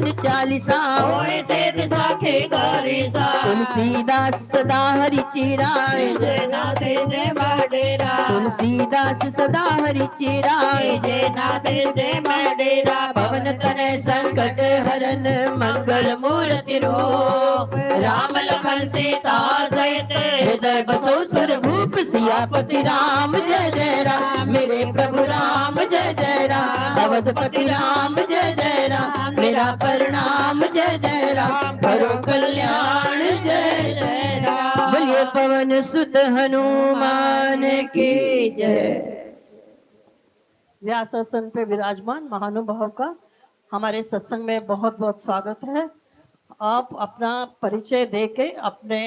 वेद चालीसा होए सिद्ध साखी गौरीसा तुलसीदास सदा हरि चिराए जय नाथ दे मडेरा तुलसीदास सदा हरि चिराए जय नाथ दे मडेरा पवन तनय संकट हरन मंगल मूर्ति रूप राम लखन सीता सहित हृदय बसो सुर भूप सियापति राम जय जय राम मेरे प्रभु राम जय जय राम अवधपति राम जय जय राम मेरा प्रणाम जय जय राम करो कल्याण जय जय राम बोलिए पवन सुत हनुमान की जय। व्यासासन पे विराजमान महानुभाव का हमारे सत्संग में बहुत बहुत स्वागत है। आप अपना परिचय देके अपने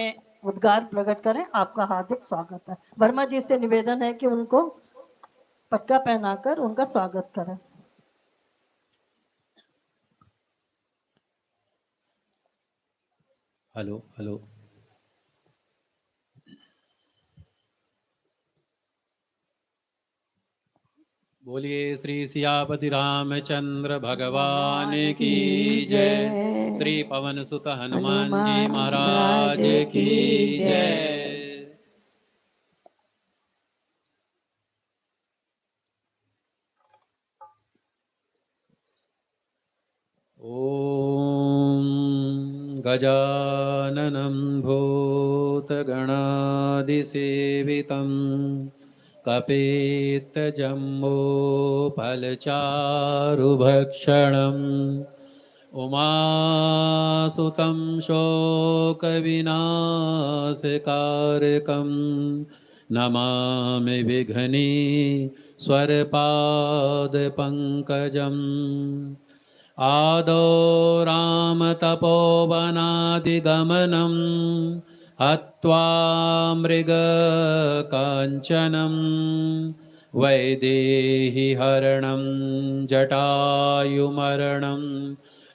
उद्गार प्रकट करें। आपका हार्दिक स्वागत है। वर्मा जी से निवेदन है कि उनको पटका पहनाकर उनका स्वागत करें। हेलो हेलो बोलिए श्री सियापति रामचंद्र भगवान की जय। श्री पवन सुत हनुमान जी महाराज की जय। ओम गजाननं भूतगणादिसेवितं कपित्तजम्बोफलचारुभक्षणम् उमासुतं शोकविनाशकारकं नमामि विघ्नेश्वरपादपङ्कजम्। आदौ रामतपोवनादिगमनं हत्वा मृगकाञ्चनं वैदेहीहरणं जटायुमरणं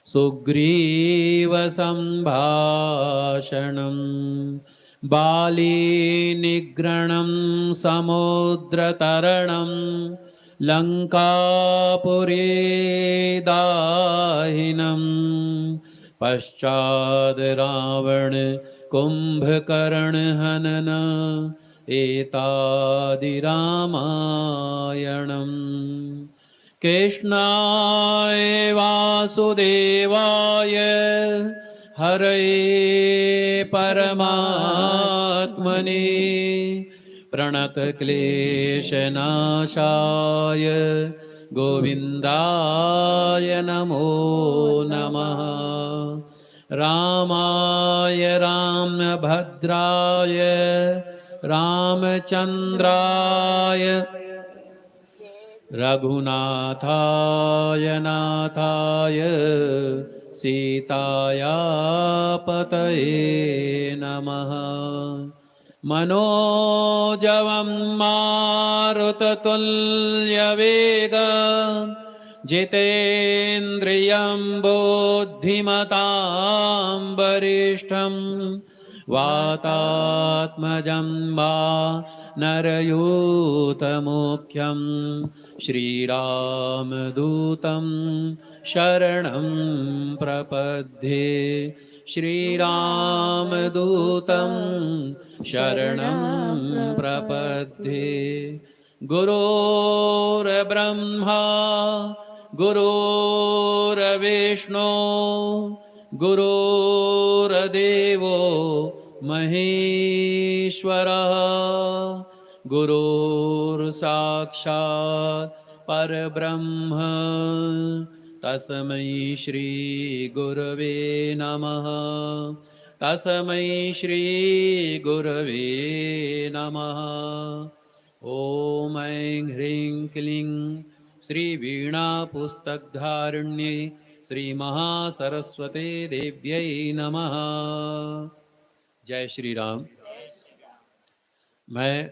सुग्रीवसम्भाषणं बालीनिग्रणं समुद्रतरणं लङ्कापुरी दाहिनं पश्चाद् रावण कुम्भकर्ण हनन एतादि रामायणम्। कृष्णाय वासुदेवाय हरये परमात्मने प्रणतक्लेशनाशाय गोविन्दाय नमो नमः। रामाय रामभद्राय रामचन्द्राय रघुनाथाय नाथाय सीताया पतये नमः। मनोजवं मारुततुल्यवेगं जितेन्द्रियं बुद्धिमतां वरिष्ठं वातात्मजं नरयूतमुख्यं श्रीरामदूतं शरणं प्रपद्ये। श्रीरामदूतं शरणं प्रपद्ये। गुरुर्ब्रह्मा गुरुर्विष्णु गुरुर्देवो महेश्वरः गुरुर्साक्षात् परब्रह्म तस्मै श्री गुरवे नमः। तस्मै श्री गुरवे नमः। ॐ ऐं ह्रीं क्लीं श्री वीणा पुस्तकधारिण्यै श्री महासरस्वती देव्यै नमः। जय श्री राम। मैं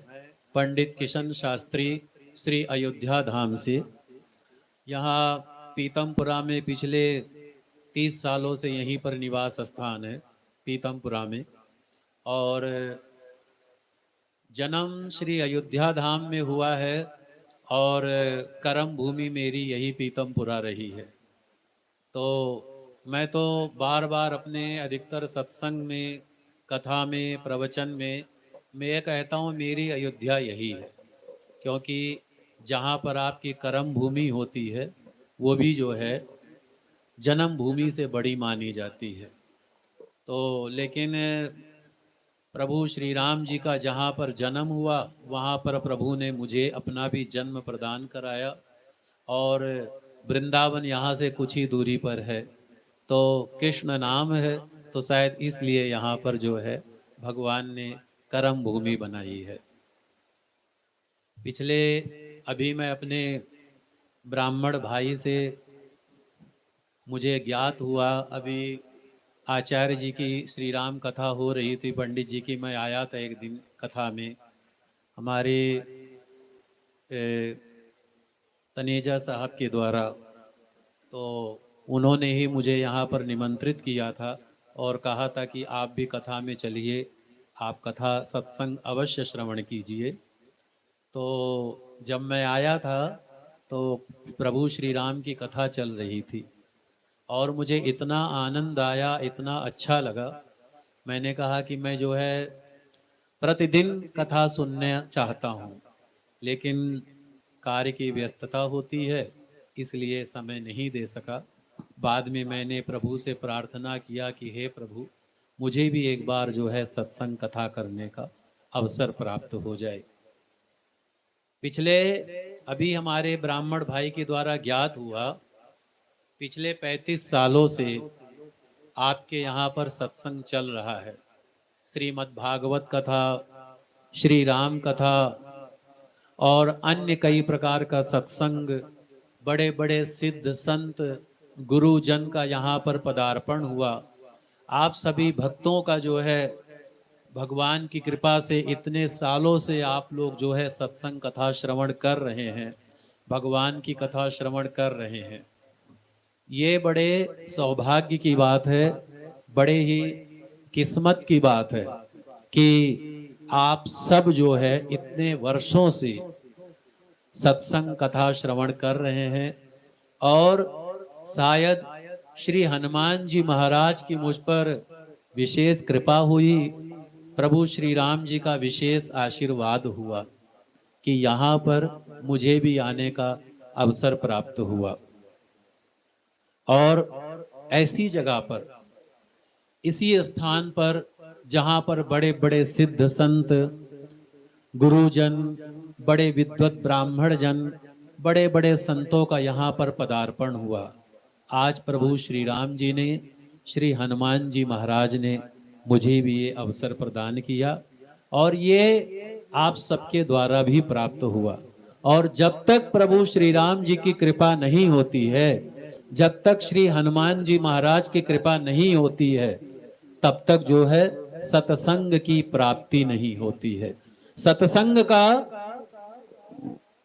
पंडित किशन शास्त्री श्री अयोध्या धाम से यहाँ पीतमपुरा में पिछले 30 सालों से यहीं पर निवास स्थान है पीतमपुरा में, और जन्म श्री अयोध्या धाम में हुआ है और कर्म भूमि मेरी यही पीतमपुरा रही है। तो मैं तो बार बार अपने अधिकतर सत्संग में, कथा में, प्रवचन में मैं ये कहता हूँ मेरी अयोध्या यही है, क्योंकि जहाँ पर आपकी कर्म भूमि होती है वो भी जो है जन्म भूमि से बड़ी मानी जाती है। तो लेकिन प्रभु श्री राम जी का जहाँ पर जन्म हुआ वहाँ पर प्रभु ने मुझे अपना भी जन्म प्रदान कराया, और वृंदावन यहाँ से कुछ ही दूरी पर है, तो कृष्ण नाम है, तो शायद इसलिए यहाँ पर जो है भगवान ने कर्म भूमि बनाई है। पिछले अभी मैं अपने ब्राह्मण भाई से मुझे ज्ञात हुआ, अभी आचार्य जी की श्री राम कथा हो रही थी, पंडित जी की, मैं आया था एक दिन कथा में, हमारे तनेजा साहब के द्वारा, तो उन्होंने ही मुझे यहाँ पर निमंत्रित किया था और कहा था कि आप भी कथा में चलिए, आप कथा सत्संग अवश्य श्रवण कीजिए। तो जब मैं आया था तो प्रभु श्री राम की कथा चल रही थी और मुझे इतना आनंद आया, इतना अच्छा लगा, मैंने कहा कि मैं जो है प्रतिदिन कथा सुनना चाहता हूँ, लेकिन कार्य की व्यस्तता होती है इसलिए समय नहीं दे सका। बाद में मैंने प्रभु से प्रार्थना किया कि हे प्रभु, मुझे भी एक बार जो है सत्संग कथा करने का अवसर प्राप्त हो जाए। पिछले अभी हमारे ब्राह्मण भाई के द्वारा ज्ञात हुआ, पिछले 35 सालों से आपके यहाँ पर सत्संग चल रहा है, श्रीमद् भागवत कथा, श्री राम कथा और अन्य कई प्रकार का सत्संग, बड़े बड़े सिद्ध संत गुरुजन का यहाँ पर पदार्पण हुआ। आप सभी भक्तों का जो है भगवान की कृपा से इतने सालों से आप लोग जो है सत्संग कथा श्रवण कर रहे हैं, भगवान की कथा श्रवण कर रहे हैं। ये बड़े सौभाग्य की बात है, बड़े ही किस्मत की बात है कि आप सब जो है इतने वर्षों से सत्संग कथा श्रवण कर रहे हैं, और शायद श्री हनुमान जी महाराज की मुझ पर विशेष कृपा हुई, प्रभु श्री राम जी का विशेष आशीर्वाद हुआ कि यहाँ पर मुझे भी आने का अवसर प्राप्त हुआ। और ऐसी जगह पर, इसी स्थान पर जहाँ पर बड़े बड़े सिद्ध संत गुरुजन, बड़े विद्वत ब्राह्मण जन, बड़े बड़े संतों का यहाँ पर पदार्पण हुआ, आज प्रभु श्री राम जी ने, श्री हनुमान जी महाराज ने मुझे भी ये अवसर प्रदान किया, और ये आप सबके द्वारा भी प्राप्त हुआ। और जब तक प्रभु श्री राम जी की कृपा नहीं होती है, जब तक श्री हनुमान जी महाराज की कृपा नहीं होती है, तब तक जो है सत्संग की प्राप्ति नहीं होती है। सत्संग का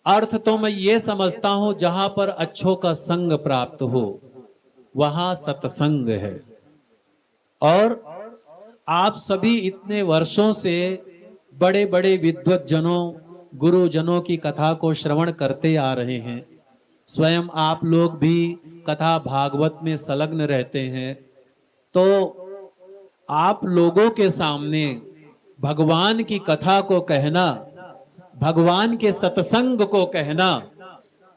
अर्थ तो मैं ये समझता हूं, जहां पर अच्छों का संग प्राप्त हो वहां सत्संग है। और आप सभी इतने वर्षों से बड़े बड़े विद्वत जनों, गुरुजनों की कथा को श्रवण करते आ रहे हैं, स्वयं आप लोग भी कथा भागवत में संलग्न रहते हैं, तो आप लोगों के सामने भगवान की कथा को कहना, भगवान के सत्संग को कहना,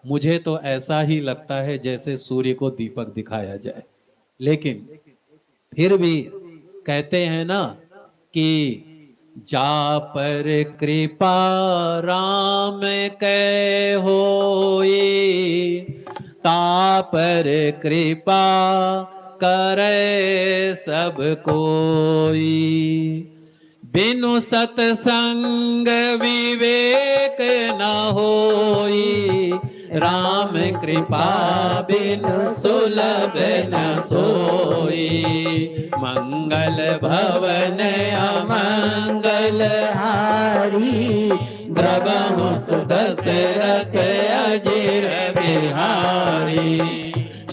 मुझे तो ऐसा ही लगता है जैसे सूर्य को दीपक दिखाया जाए। लेकिन फिर भी कहते हैं ना कि जा पर कृपा राम कै होई, ता पर कृपा करे सब कोई, बिनु सत्संग विवेक न होई, राम कृपा बिनु सुलभ न सोई, मंगल भवन अमंगल हारी, द्रवहु सुदशरथ अजिर बिहारी।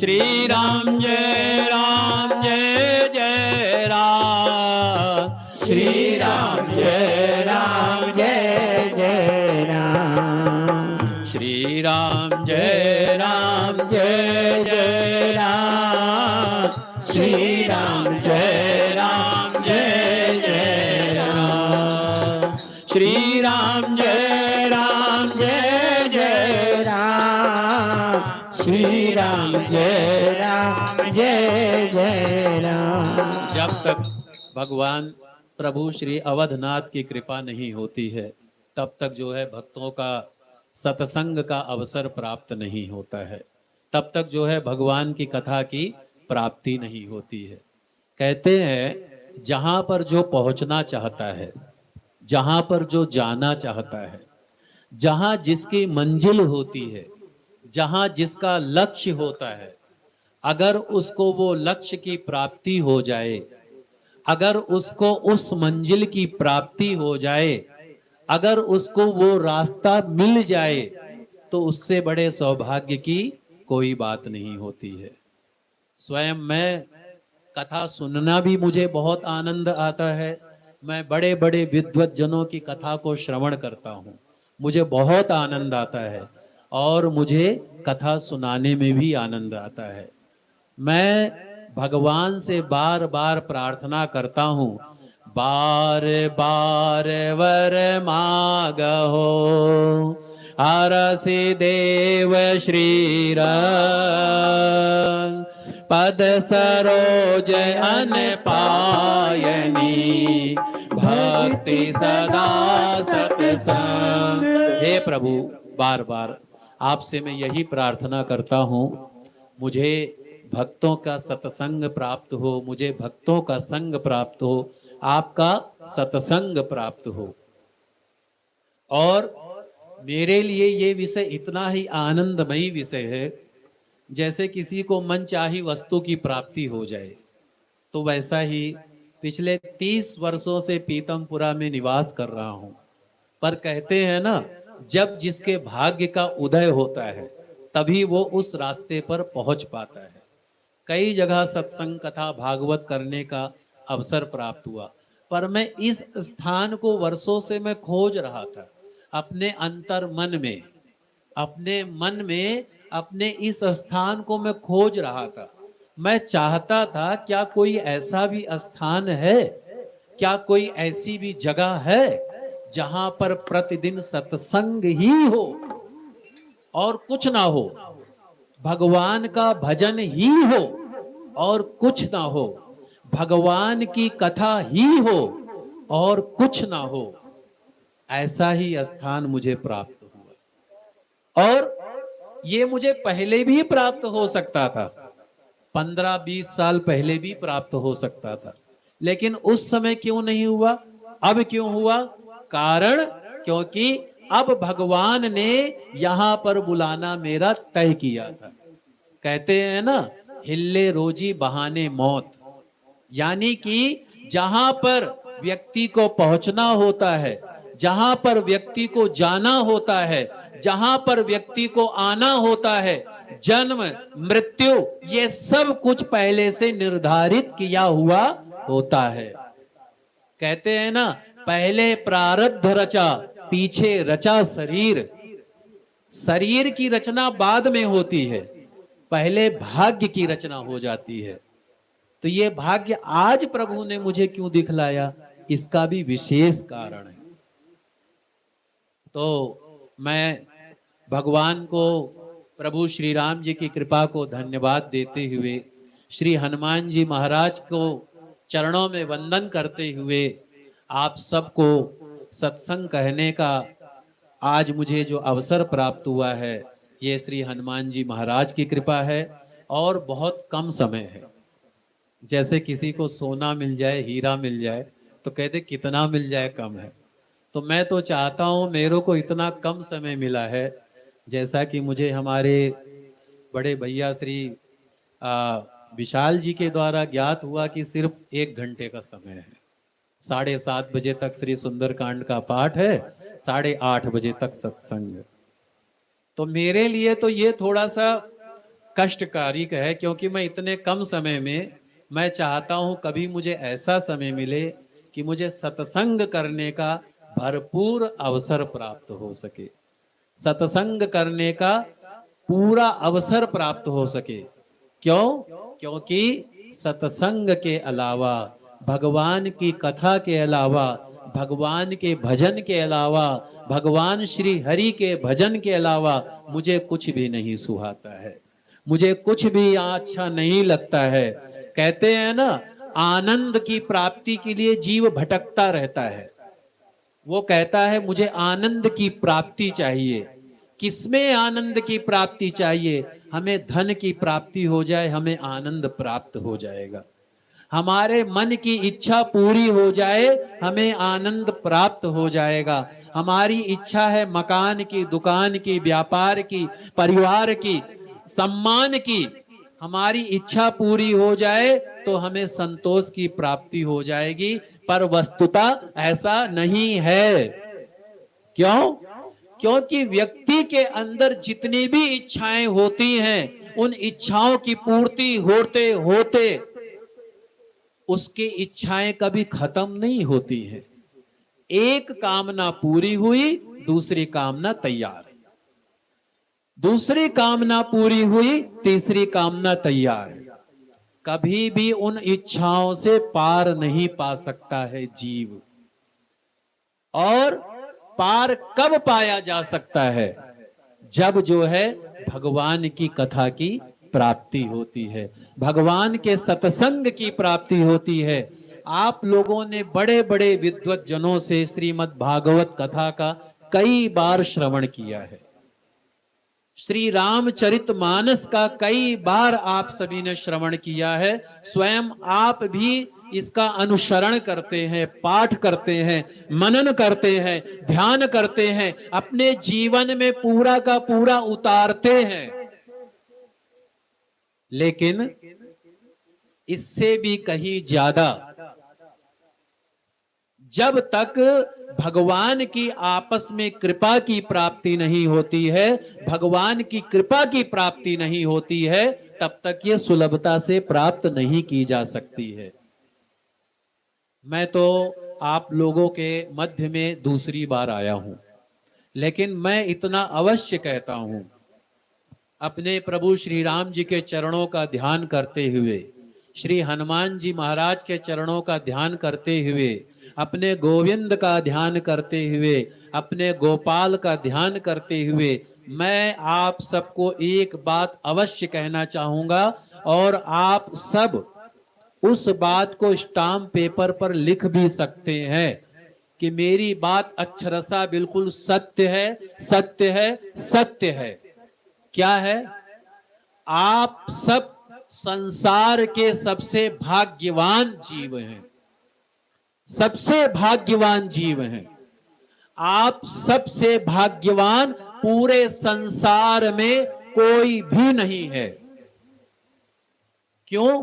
श्री राम जय राम जय जय राम, श्री राम जय राम जय जय राम, श्री राम जय राम जय जय राम, श्री राम जय राम जय जय राम, श्री राम जय राम जय जय राम, श्री राम जय राम जय जय राम। जब तक भगवान प्रभु श्री अवधनाथ की कृपा नहीं होती है तब तक जो है भक्तों का सत्संग का अवसर प्राप्त नहीं होता है, तब तक जो है भगवान की कथा की प्राप्ति नहीं होती है। कहते हैं जहाँ पर जो पहुँचना चाहता है, जहाँ पर जो जाना चाहता है, जहाँ जिसकी मंजिल होती है, जहाँ जिसका लक्ष्य होता है, अगर उसको वो लक्ष्य की प्राप्ति हो जाए, अगर उसको उस मंजिल की प्राप्ति हो जाए, अगर उसको वो रास्ता मिल जाए, तो उससे बड़े सौभाग्य की कोई बात नहीं होती है। स्वयं मैं कथा सुनना भी मुझे बहुत आनंद आता है। मैं बड़े बड़े विद्वत जनों की कथा को श्रवण करता हूँ, मुझे बहुत आनंद आता है और मुझे कथा सुनाने में भी आनंद आता है। मैं भगवान से बार बार प्रार्थना करता हूँ, बार बार वर मागहो आरसी देव श्री रंग, पद सरोज अन पायनी, भक्ति सदा सत्संग। हे प्रभु, बार बार आपसे मैं यही प्रार्थना करता हूँ, मुझे भक्तों का सत्संग प्राप्त हो, मुझे भक्तों का संग प्राप्त हो, आपका सत्संग प्राप्त हो। और मेरे लिए ये विषय इतना ही आनंदमयी विषय है, जैसे किसी को मनचाही वस्तु की प्राप्ति हो जाए। तो वैसा ही पिछले 30 वर्षों से पीतमपुरा में निवास कर रहा हूँ। पर कहते हैं ना, जब जिसके भाग्य का उदय होता है तभी वो उस रास्ते पर पहुंच पाता है। कई जगह सत्संग कथा भागवत करने का अवसर प्राप्त हुआ, पर मैं इस स्थान को वर्षों से मैं खोज रहा था। अपने अंतर मन में, अपने मन में अपने इस स्थान को मैं खोज रहा था। मैं चाहता था क्या कोई ऐसा भी स्थान है, क्या कोई ऐसी भी जगह है जहां पर प्रतिदिन सत्संग ही हो और कुछ ना हो, भगवान का भजन ही हो और कुछ ना हो, भगवान की कथा ही हो और कुछ ना हो। ऐसा ही स्थान मुझे प्राप्त हुआ और ये मुझे पहले भी प्राप्त हो सकता था, 15-20 साल पहले भी प्राप्त हो सकता था, लेकिन उस समय क्यों नहीं हुआ? अब क्यों हुआ? कारण क्योंकि अब भगवान ने यहां पर बुलाना मेरा तय किया था। कहते हैं ना, हिल्ले रोजी बहाने मौत, यानी कि जहां पर व्यक्ति को पहुंचना होता है, जहां पर व्यक्ति को जाना होता है, जहां पर व्यक्ति को आना होता है, जन्म मृत्यु ये सब कुछ पहले से निर्धारित किया हुआ होता है। कहते हैं ना, पहले प्रारब्ध रचा पीछे रचा शरीर। शरीर की रचना बाद में होती है, पहले भाग्य की रचना हो जाती है। तो ये भाग्य आज प्रभु ने मुझे क्यों दिखलाया, इसका भी विशेष कारण है। तो मैं भगवान को, प्रभु श्री राम जी की कृपा को धन्यवाद देते हुए, श्री हनुमान जी महाराज को चरणों में वंदन करते हुए, आप सबको सत्संग कहने का आज मुझे जो अवसर प्राप्त हुआ है, ये श्री हनुमान जी महाराज की कृपा है और बहुत कम समय है। जैसे किसी को सोना मिल जाए, हीरा मिल जाए, तो कहते कितना मिल जाए, कम है। तो मैं तो चाहता हूँ मेरे को इतना कम समय मिला है, जैसा कि मुझे हमारे बड़े भैया श्री विशाल जी के द्वारा ज्ञात हुआ कि सिर्फ 1 घंटे का समय है। 7:30 बजे तक श्री सुंदरकांड का पाठ है, 8:30 बजे तक सत्संग। तो मेरे लिए तो ये थोड़ा सा कष्टकारी है, क्योंकि मैं इतने कम समय में, मैं चाहता हूं कभी मुझे ऐसा समय मिले कि मुझे सत्संग करने का भरपूर अवसर प्राप्त हो सके, सत्संग करने का पूरा अवसर प्राप्त हो सके। क्यों? क्योंकि सत्संग के अलावा, भगवान की कथा के अलावा, भगवान के भजन के अलावा, भगवान श्री हरि के भजन के अलावा मुझे कुछ भी नहीं सुहाता है, मुझे कुछ भी अच्छा नहीं लगता है। कहते हैं ना, आनंद की प्राप्ति के लिए जीव भटकता रहता है। वो कहता है मुझे आनंद की प्राप्ति चाहिए। किसमें आनंद की प्राप्ति चाहिए? हमें धन की प्राप्ति हो जाए, हमें आनंद प्राप्त हो जाएगा। हमारे मन की इच्छा पूरी हो जाए, हमें आनंद प्राप्त हो जाएगा। हमारी इच्छा है मकान की, दुकान की, व्यापार की, परिवार की, सम्मान की, हमारी इच्छा पूरी हो जाए तो हमें संतोष की प्राप्ति हो जाएगी। पर वस्तुतः ऐसा नहीं है। क्यों? क्योंकि व्यक्ति के अंदर जितनी भी इच्छाएं होती हैं, उन इच्छाओं की पूर्ति होते होते उसकी इच्छाएं कभी खत्म नहीं होती हैं। एक कामना पूरी हुई, दूसरी कामना तैयार, दूसरी कामना पूरी हुई, तीसरी कामना तैयार। कभी भी उन इच्छाओं से पार नहीं पा सकता है जीव। और पार कब पाया जा सकता है? जब जो है भगवान की कथा की प्राप्ति होती है, भगवान के सत्संग की प्राप्ति होती है। आप लोगों ने बड़े बड़े विद्वत जनों से श्रीमद् भागवत कथा का कई बार श्रवण किया है। श्री रामचरितमानस का कई बार आप सभी ने श्रवण किया है। स्वयं आप भी इसका अनुसरण करते हैं, पाठ करते हैं, मनन करते हैं, ध्यान करते हैं, अपने जीवन में पूरा का पूरा उतारते हैं। लेकिन इससे भी कहीं ज्यादा, जब तक भगवान की आपस में कृपा की प्राप्ति नहीं होती है, भगवान की कृपा की प्राप्ति नहीं होती है, तब तक ये सुलभता से प्राप्त नहीं की जा सकती है। मैं तो आप लोगों के मध्य में दूसरी बार आया हूं, लेकिन मैं इतना अवश्य कहता हूं, अपने प्रभु श्री राम जी के चरणों का ध्यान करते हुए, श्री हनुमान जी महाराज के चरणों का ध्यान करते हुए, अपने गोविंद का ध्यान करते हुए, अपने गोपाल का ध्यान करते हुए, मैं आप सबको एक बात अवश्य कहना चाहूंगा, और आप सब उस बात को स्टाम्प पेपर पर लिख भी सकते हैं कि मेरी बात अक्षरशः बिल्कुल सत्य है, सत्य है, सत्य है। क्या है? आप सब संसार के सबसे भाग्यवान जीव हैं, सबसे भाग्यवान जीव हैं। आप सबसे भाग्यवान पूरे संसार में कोई भी नहीं है। क्यों?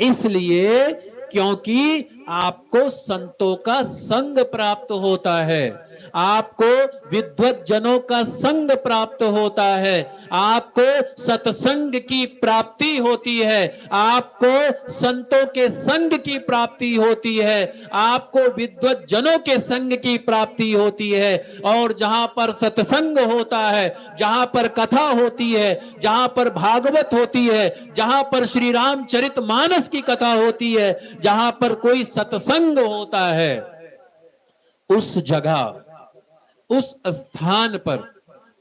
इसलिए क्योंकि आपको संतों का संग प्राप्त होता है, आपको विद्वत जनों का संग प्राप्त होता है, आपको सत्संग की प्राप्ति होती है, आपको संतों के संग की प्राप्ति होती है, आपको विद्वत जनों के संग की प्राप्ति होती है। और जहां पर सत्संग होता है, जहां पर कथा होती है, जहां पर भागवत होती है, जहां पर श्री रामचरितमानस की कथा होती है, जहां पर कोई सत्संग होता है, उस जगह, उस स्थान पर,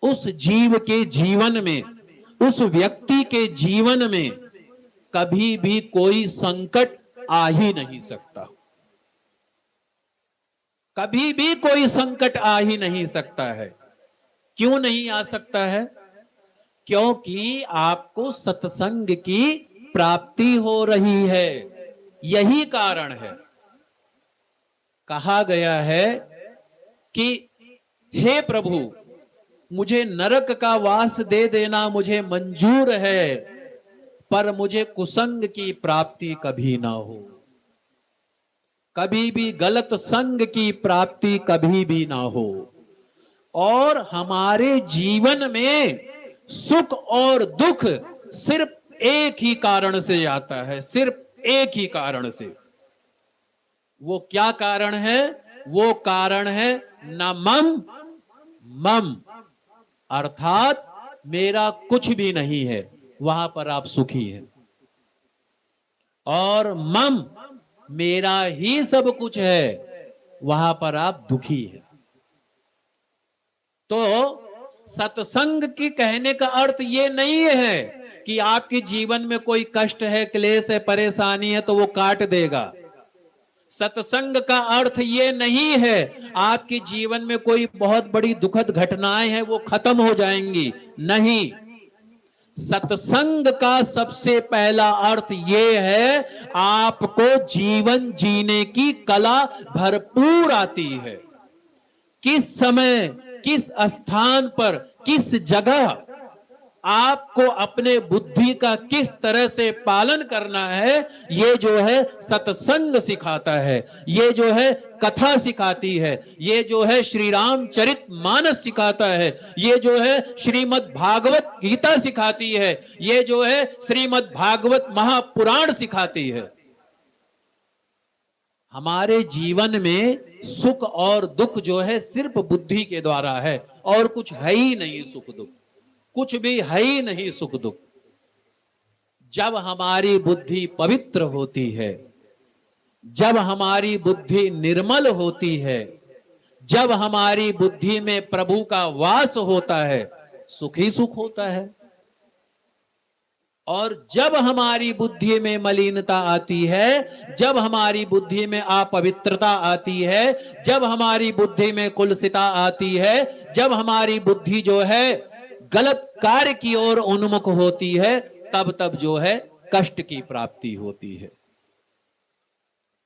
उस जीव के जीवन में, उस व्यक्ति के जीवन में कभी भी कोई संकट आ ही नहीं सकता। कभी भी कोई संकट आ ही नहीं सकता है। क्यों नहीं आ सकता है? क्योंकि आपको सत्संग की प्राप्ति हो रही है। यही कारण है। कहा गया है कि हे प्रभु, मुझे नरक का वास दे देना मुझे मंजूर है, पर मुझे कुसंग की प्राप्ति कभी ना हो, कभी भी गलत संग की प्राप्ति कभी भी ना हो। और हमारे जीवन में सुख और दुख सिर्फ एक ही कारण से आता है, सिर्फ एक ही कारण से। वो क्या कारण है? वो कारण है न मम मम, अर्थात मेरा कुछ भी नहीं है, वहां पर आप सुखी हैं। और मम मेरा ही सब कुछ है, वहां पर आप दुखी है। तो सत्संग की कहने का अर्थ ये नहीं है कि आपके जीवन में कोई कष्ट है, क्लेश है, परेशानी है तो वो काट देगा। सत्संग का अर्थ ये नहीं है आपके जीवन में कोई बहुत बड़ी दुखद घटनाएं हैं वो खत्म हो जाएंगी, नहीं। सत्संग का सबसे पहला अर्थ ये है आपको जीवन जीने की कला भरपूर आती है। किस समय, किस स्थान पर, किस जगह आपको अपने बुद्धि का किस तरह से पालन करना है, ये जो है सत्संग सिखाता है, ये जो है कथा सिखाती है, ये जो है श्री रामचरित मानस सिखाता है, ये जो है श्रीमद् भागवत गीता सिखाती है, ये जो है श्रीमद् भागवत महापुराण सिखाती है। हमारे जीवन में सुख और दुख जो है सिर्फ बुद्धि के द्वारा है, और कुछ है ही नहीं सुख दुख, कुछ भी है ही नहीं सुख दुख। जब हमारी बुद्धि पवित्र होती है, जब हमारी बुद्धि निर्मल होती है, जब हमारी बुद्धि में प्रभु का वास होता है, सुख ही सुख होता है। और जब हमारी बुद्धि में मलिनता आती है, जब हमारी बुद्धि में अपवित्रता आती है, जब हमारी बुद्धि में कुलसिता आती है, जब हमारी बुद्धि जो है गलत कार्य की ओर उन्मुख होती है, तब जो है कष्ट की प्राप्ति होती है।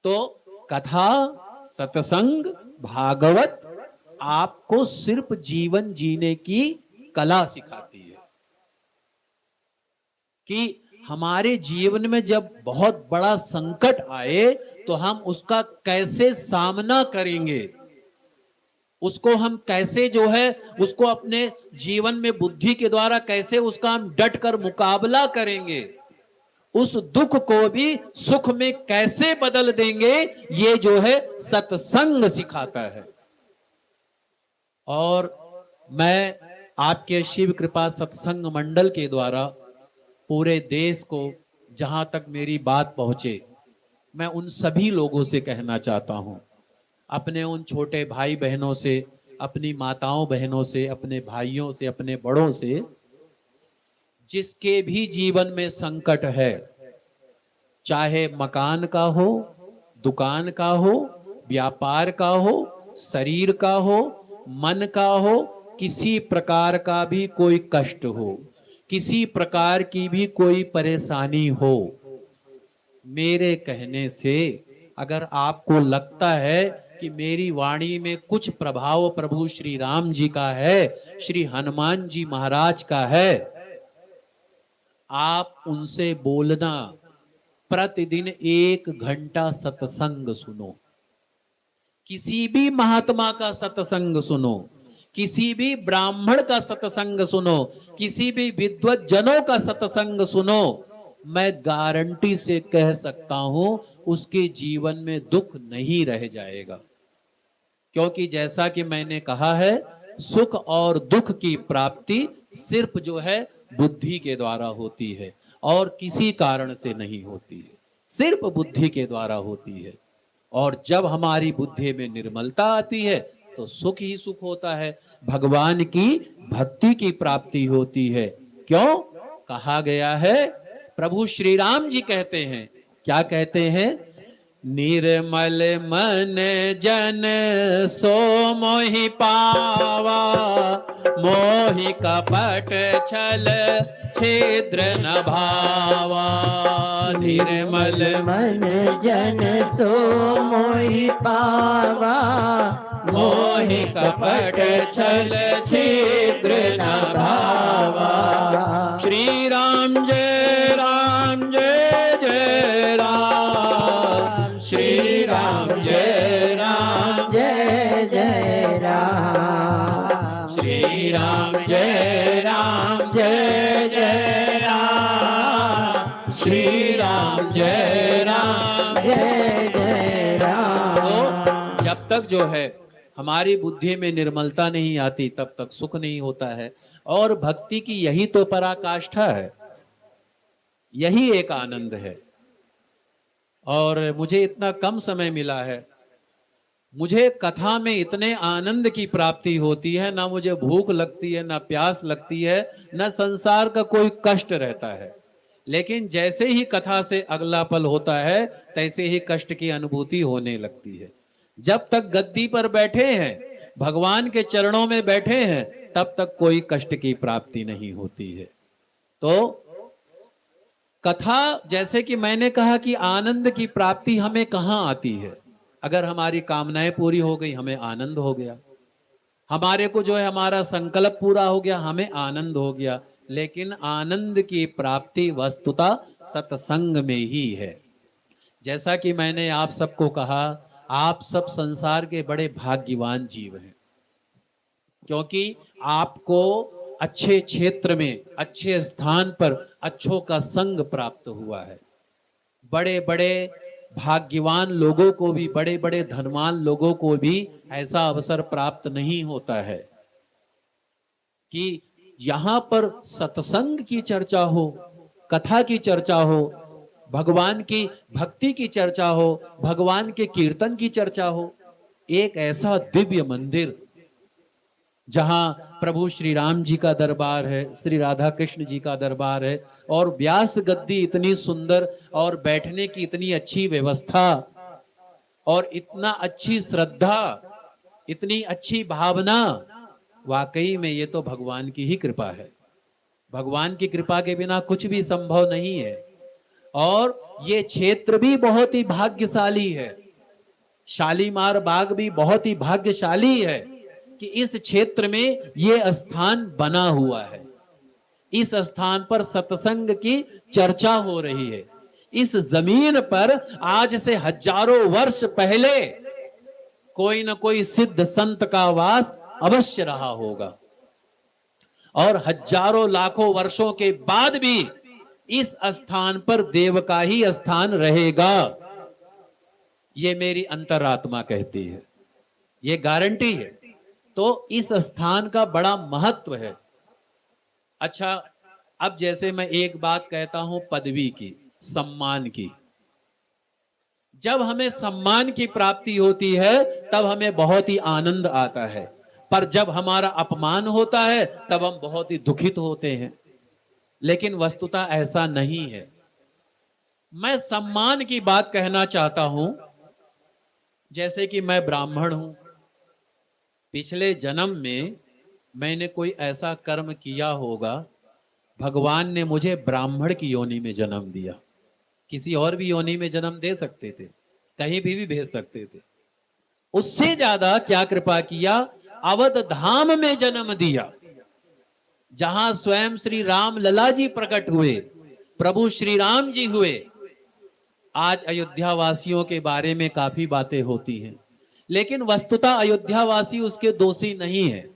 तो कथा, सत्संग, भागवत आपको सिर्फ जीवन जीने की कला सिखाती है कि हमारे जीवन में जब बहुत बड़ा संकट आए तो हम उसका कैसे सामना करेंगे, उसको हम कैसे जो है उसको अपने जीवन में बुद्धि के द्वारा कैसे उसका हम डट कर मुकाबला करेंगे, उस दुख को भी सुख में कैसे बदल देंगे, ये जो है सत्संग सिखाता है। और मैं आपके शिव कृपा सत्संग मंडल के द्वारा पूरे देश को जहां तक मेरी बात पहुंचे, मैं उन सभी लोगों से कहना चाहता हूं, अपने उन छोटे भाई बहनों से, अपनी माताओं बहनों से, अपने भाइयों से, अपने बड़ों से, जिसके भी जीवन में संकट है, चाहे मकान का हो, दुकान का हो, व्यापार का हो, शरीर का हो, मन का हो, किसी प्रकार का भी कोई कष्ट हो, किसी प्रकार की भी कोई परेशानी हो, मेरे कहने से अगर आपको लगता है कि मेरी वाणी में कुछ प्रभाव प्रभु श्री राम जी का है, श्री हनुमान जी महाराज का है, आप उनसे बोलना, प्रतिदिन 1 घंटा सत्संग सुनो, किसी भी महात्मा का सत्संग सुनो, किसी भी ब्राह्मण का सत्संग सुनो, किसी भी विद्वत जनों का सत्संग सुनो, मैं गारंटी से कह सकता हूं उसके जीवन में दुख नहीं रह जाएगा। क्योंकि जैसा कि मैंने कहा है, सुख और दुख की प्राप्ति सिर्फ जो है बुद्धि के द्वारा होती है और किसी कारण से नहीं होती है, सिर्फ बुद्धि के द्वारा होती है। और जब हमारी बुद्धि में निर्मलता आती है तो सुख ही सुख होता है, भगवान की भक्ति की प्राप्ति होती है। क्यों कहा गया है, प्रभु श्री राम जी कहते हैं, क्या कहते हैं, निर्मल मन जन सो मोहि पावा, मोहि कपट छल छिद्र न भावा। निर्मल मन जन सो मोहि पावा, मोहि कपट छल छिद्र न भावा। श्री राम जय राम जय जय राम, श्री राम जय राम जय जय राम, श्री राम जय राम जय जय राम, श्री राम जय राम जय जय राम। तो जब तक जो है हमारी बुद्धि में निर्मलता नहीं आती तब तक सुख नहीं होता है। और भक्ति की यही तो पराकाष्ठा है, यही एक आनंद है। और मुझे इतना कम समय मिला है, मुझे कथा में इतने आनंद की प्राप्ति होती है, ना मुझे भूख लगती है, ना प्यास लगती है, ना संसार का कोई कष्ट रहता है। लेकिन जैसे ही कथा से अगला पल होता है, तैसे ही कष्ट की अनुभूति होने लगती है। जब तक गद्दी पर बैठे हैं, भगवान के चरणों में बैठे हैं, तब तक कोई कष्ट की प्राप्ति नहीं होती है। तो कथा, जैसे कि मैंने कहा कि आनंद की प्राप्ति हमें कहां आती है? अगर हमारी कामनाएं पूरी हो गई, हमें आनंद हो गया। हमारे को जो है हमारा संकल्प पूरा हो गया, हमें आनंद हो गया। लेकिन आनंद की प्राप्ति वस्तुतः सत्संग में ही है। जैसा कि मैंने आप सबको कहा, आप सब संसार के बड़े भाग्यवान जीव हैं, क्योंकि आपको अच्छे क्षेत्र में, अच्छे स्थान पर अच्छों का संग प्राप्त हुआ है। बड़े बड़े भाग्यवान लोगों को भी, बड़े बड़े धनवान लोगों को भी ऐसा अवसर प्राप्त नहीं होता है कि यहां पर सत्संग की चर्चा हो, कथा की चर्चा हो, भगवान की भक्ति की चर्चा हो, भगवान के कीर्तन की चर्चा हो। एक ऐसा दिव्य मंदिर जहां प्रभु श्री राम जी का दरबार है, श्री राधा कृष्ण जी का दरबार है, और व्यास गद्दी इतनी सुंदर, और बैठने की इतनी अच्छी व्यवस्था, और इतना अच्छी श्रद्धा, इतनी अच्छी भावना, वाकई में ये तो भगवान की ही कृपा है। भगवान की कृपा के बिना कुछ भी संभव नहीं है। और ये क्षेत्र भी बहुत ही भाग्यशाली है। शालीमार बाग भी बहुत ही भाग्यशाली है कि इस क्षेत्र में ये स्थान बना हुआ है। इस स्थान पर सत्संग की चर्चा हो रही है। इस जमीन पर आज से हजारों वर्ष पहले कोई न कोई सिद्ध संत का वास अवश्य रहा होगा, और हजारों लाखों वर्षों के बाद भी इस स्थान पर देव का ही स्थान रहेगा। ये मेरी अंतरात्मा कहती है, ये गारंटी है। तो इस स्थान का बड़ा महत्व है। अच्छा, अब जैसे मैं एक बात कहता हूं पदवी की, सम्मान की। जब हमें सम्मान की प्राप्ति होती है, तब हमें बहुत ही आनंद आता है, पर जब हमारा अपमान होता है, तब हम बहुत ही दुखित होते हैं। लेकिन वस्तुतः ऐसा नहीं है। मैं सम्मान की बात कहना चाहता हूं। जैसे कि मैं ब्राह्मण हूं, पिछले जन्म में मैंने कोई ऐसा कर्म किया होगा, भगवान ने मुझे ब्राह्मण की योनि में जन्म दिया। किसी और भी योनि में जन्म दे सकते थे, कहीं भी भेज सकते थे। उससे ज्यादा क्या कृपा किया, अवध धाम में जन्म दिया, जहां स्वयं श्री राम लला जी प्रकट हुए, प्रभु श्री राम जी हुए। आज अयोध्या वासियों के बारे में काफी बातें होती हैं, लेकिन वस्तुतः अयोध्या वासी उसके दोषी नहीं है।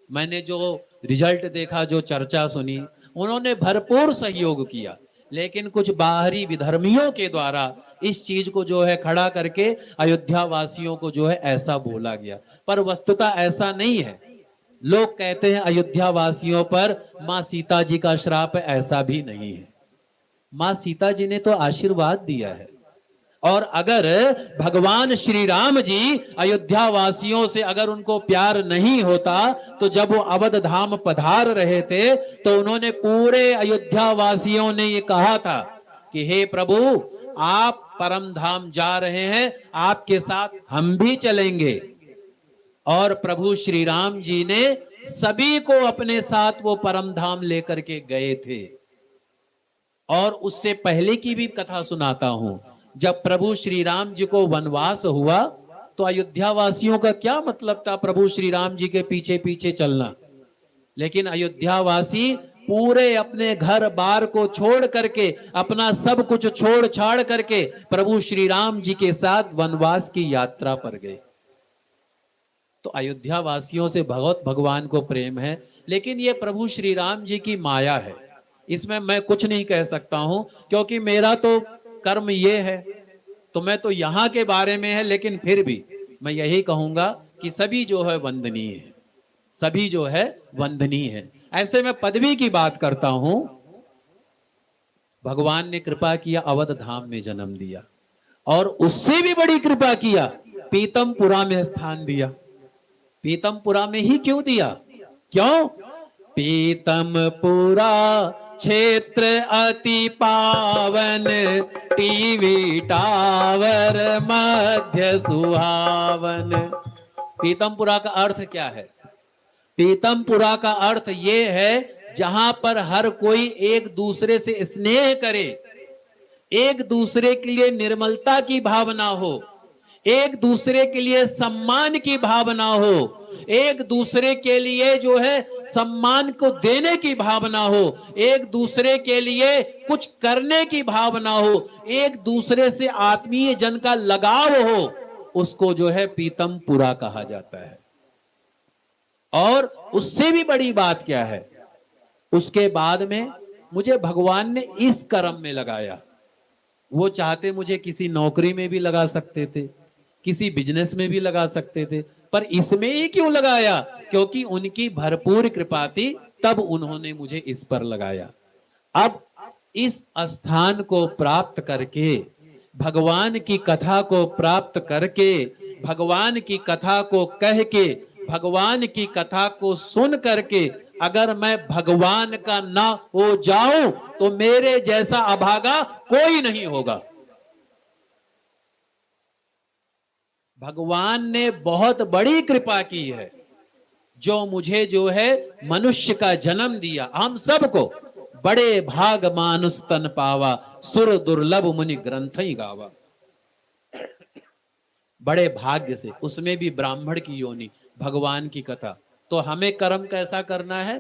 मैंने जो रिजल्ट देखा, जो चर्चा सुनी, उन्होंने भरपूर सहयोग किया, लेकिन कुछ बाहरी विधर्मियों के द्वारा इस चीज को जो है खड़ा करके अयोध्या वासियों को जो है ऐसा बोला गया, पर वस्तुतः ऐसा नहीं है। लोग कहते हैं अयोध्या वासियों पर मां सीता जी का श्राप है, ऐसा भी नहीं है। मां सीता जी ने तो आशीर्वाद दिया है। और अगर भगवान श्री राम जी अयोध्या वासियों से अगर उनको प्यार नहीं होता, तो जब वो अवध धाम पधार रहे थे, तो उन्होंने पूरे अयोध्या वासियों ने ये कहा था कि हे प्रभु, आप परम धाम जा रहे हैं, आपके साथ हम भी चलेंगे। और प्रभु श्री राम जी ने सभी को अपने साथ वो परम धाम लेकर के गए थे। और उससे पहले की भी कथा सुनाता हूं। जब प्रभु श्री राम जी को वनवास हुआ, तो अयोध्या वासियों का क्या मतलब था प्रभु श्री राम जी के पीछे पीछे चलना। लेकिन अयोध्या वासी पूरे अपने घर बार को छोड़ करके, अपना सब कुछ छोड़ छाड़ करके प्रभु श्री राम जी के साथ वनवास की यात्रा पर गए। तो अयोध्या वासियों से भगवान को प्रेम है, लेकिन ये प्रभु श्री राम जी की माया है। इसमें मैं कुछ नहीं कह सकता हूं, क्योंकि मेरा तो कर्म ये है, तो मैं तो यहां के बारे में है। लेकिन फिर भी मैं यही कहूंगा कि सभी जो है वंदनीय है, सभी जो है वंदनीय है। ऐसे में पदवी की बात करता हूं। भगवान ने कृपा किया, अवध धाम में जन्म दिया, और उससे भी बड़ी कृपा किया, पीतमपुरा में स्थान दिया। पीतमपुरा में ही क्यों दिया? क्यों? पीतमपुरा क्षेत्र अति पावन, टीवी टावर मध्य सुहावन। पीतमपुरा का अर्थ क्या है? पीतमपुरा का अर्थ ये है जहां पर हर कोई एक दूसरे से स्नेह करे, एक दूसरे के लिए निर्मलता की भावना हो, एक दूसरे के लिए सम्मान की भावना हो, एक दूसरे के लिए जो है सम्मान को देने की भावना हो, एक दूसरे के लिए कुछ करने की भावना हो, एक दूसरे से आत्मीय जन का लगाव हो, उसको जो है पीतमपुरा कहा जाता है। और उससे भी बड़ी बात क्या है? उसके बाद में मुझे भगवान ने इस कर्म में लगाया। वो चाहते मुझे किसी नौकरी में भी लगा सकते थे, किसी बिजनेस में भी लगा सकते थे, पर इसमें ही क्यों लगाया? क्योंकि उनकी भरपूर कृपा थी, तब उन्होंने मुझे इस पर लगाया। अब इस स्थान को प्राप्त करके, भगवान की कथा को प्राप्त करके, भगवान की कथा को कह के, भगवान की कथा को सुन करके अगर मैं भगवान का ना हो जाऊं तो मेरे जैसा अभागा कोई नहीं होगा। भगवान ने बहुत बड़ी कृपा की है, जो मुझे जो है मनुष्य का जन्म दिया। हम सबको बड़े भाग मानुष तन पावा, सुर दुर्लभ मुनि ग्रंथ ही गावा। बड़े भाग्य से, उसमें भी ब्राह्मण की योनि, भगवान की कथा। तो हमें कर्म कैसा करना है?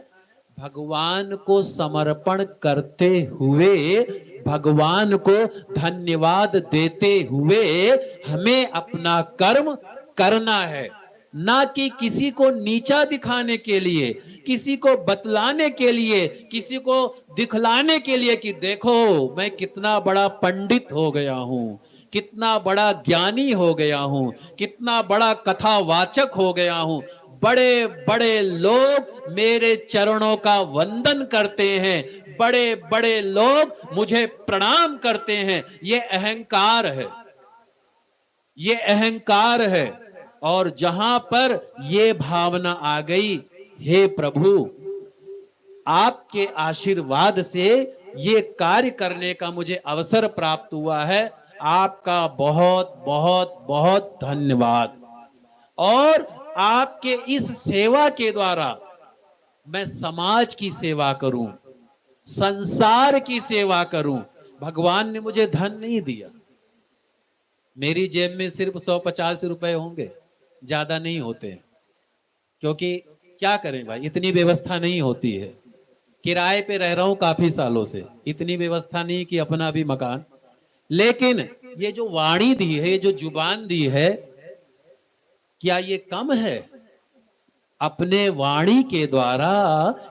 भगवान को समर्पण करते हुए, भगवान को धन्यवाद देते हुए हमें अपना कर्म करना है, ना कि किसी को नीचा दिखाने के लिए, किसी को बतलाने के लिए, किसी को दिखलाने के लिए कि देखो मैं कितना बड़ा पंडित हो गया हूं, कितना बड़ा ज्ञानी हो गया हूं, कितना बड़ा कथावाचक हो गया हूं। बड़े बड़े लोग मेरे चरणों का वंदन करते हैं, बड़े बड़े लोग मुझे प्रणाम करते हैं। ये अहंकार है, ये अहंकार है। और जहां पर ये भावना आ गई, हे प्रभु आपके आशीर्वाद से ये कार्य करने का मुझे अवसर प्राप्त हुआ है, आपका बहुत बहुत बहुत धन्यवाद। और आपके इस सेवा के द्वारा मैं समाज की सेवा करूं, संसार की सेवा करूं। भगवान ने मुझे धन नहीं दिया, मेरी जेब में सिर्फ 150 रुपए होंगे, ज्यादा नहीं होते, क्योंकि क्या करें भाई, इतनी व्यवस्था नहीं होती है। किराए पे रह रहा हूं काफी सालों से, इतनी व्यवस्था नहीं कि अपना भी मकान। लेकिन ये जो वाणी दी है, ये जो जुबान दी है, क्या ये कम है? अपने वाणी के द्वारा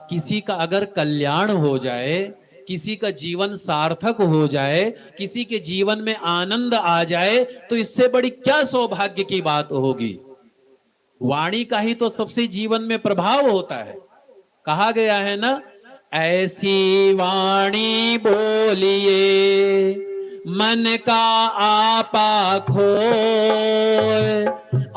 किसी का अगर कल्याण हो जाए, किसी का जीवन सार्थक हो जाए, किसी के जीवन में आनंद आ जाए, तो इससे बड़ी क्या सौभाग्य की बात होगी। वाणी का ही तो सबसे जीवन में प्रभाव होता है। कहा गया है ना, ऐसी वाणी बोलिए मन का आपा खोए,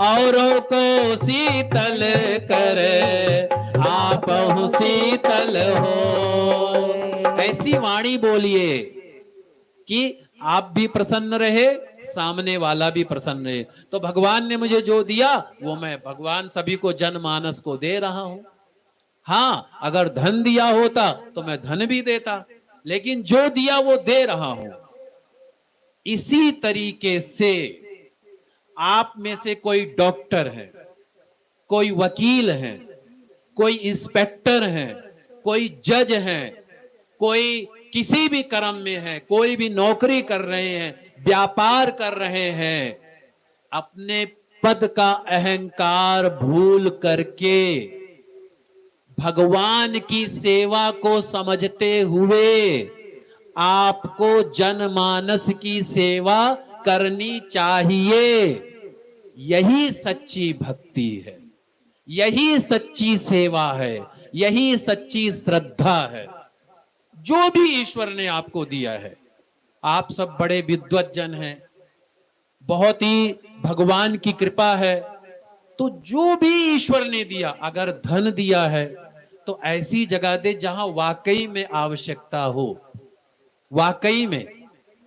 औरों को शीतल करे आप शीतल हो। ऐसी वाणी बोलिए कि आप भी प्रसन्न रहे, सामने वाला भी प्रसन्न रहे। तो भगवान ने मुझे जो दिया वो मैं भगवान सभी को, जनमानस को दे रहा हूं। हाँ, अगर धन दिया होता तो मैं धन भी देता, लेकिन जो दिया वो दे रहा हूं। इसी तरीके से आप में से कोई डॉक्टर है, कोई वकील है, कोई इंस्पेक्टर है, कोई जज है, कोई किसी भी कर्म में है, कोई भी नौकरी कर रहे हैं, व्यापार कर रहे हैं, अपने पद का अहंकार भूल करके भगवान की सेवा को समझते हुए आपको जनमानस की सेवा करनी चाहिए। यही सच्ची भक्ति है, यही सच्ची सेवा है, यही सच्ची श्रद्धा है। जो भी ईश्वर ने आपको दिया है, आप सब बड़े विद्वत जन हैं, बहुत ही भगवान की कृपा है। तो जो भी ईश्वर ने दिया, अगर धन दिया है तो ऐसी जगह दे जहां वाकई में आवश्यकता हो, वाकई में।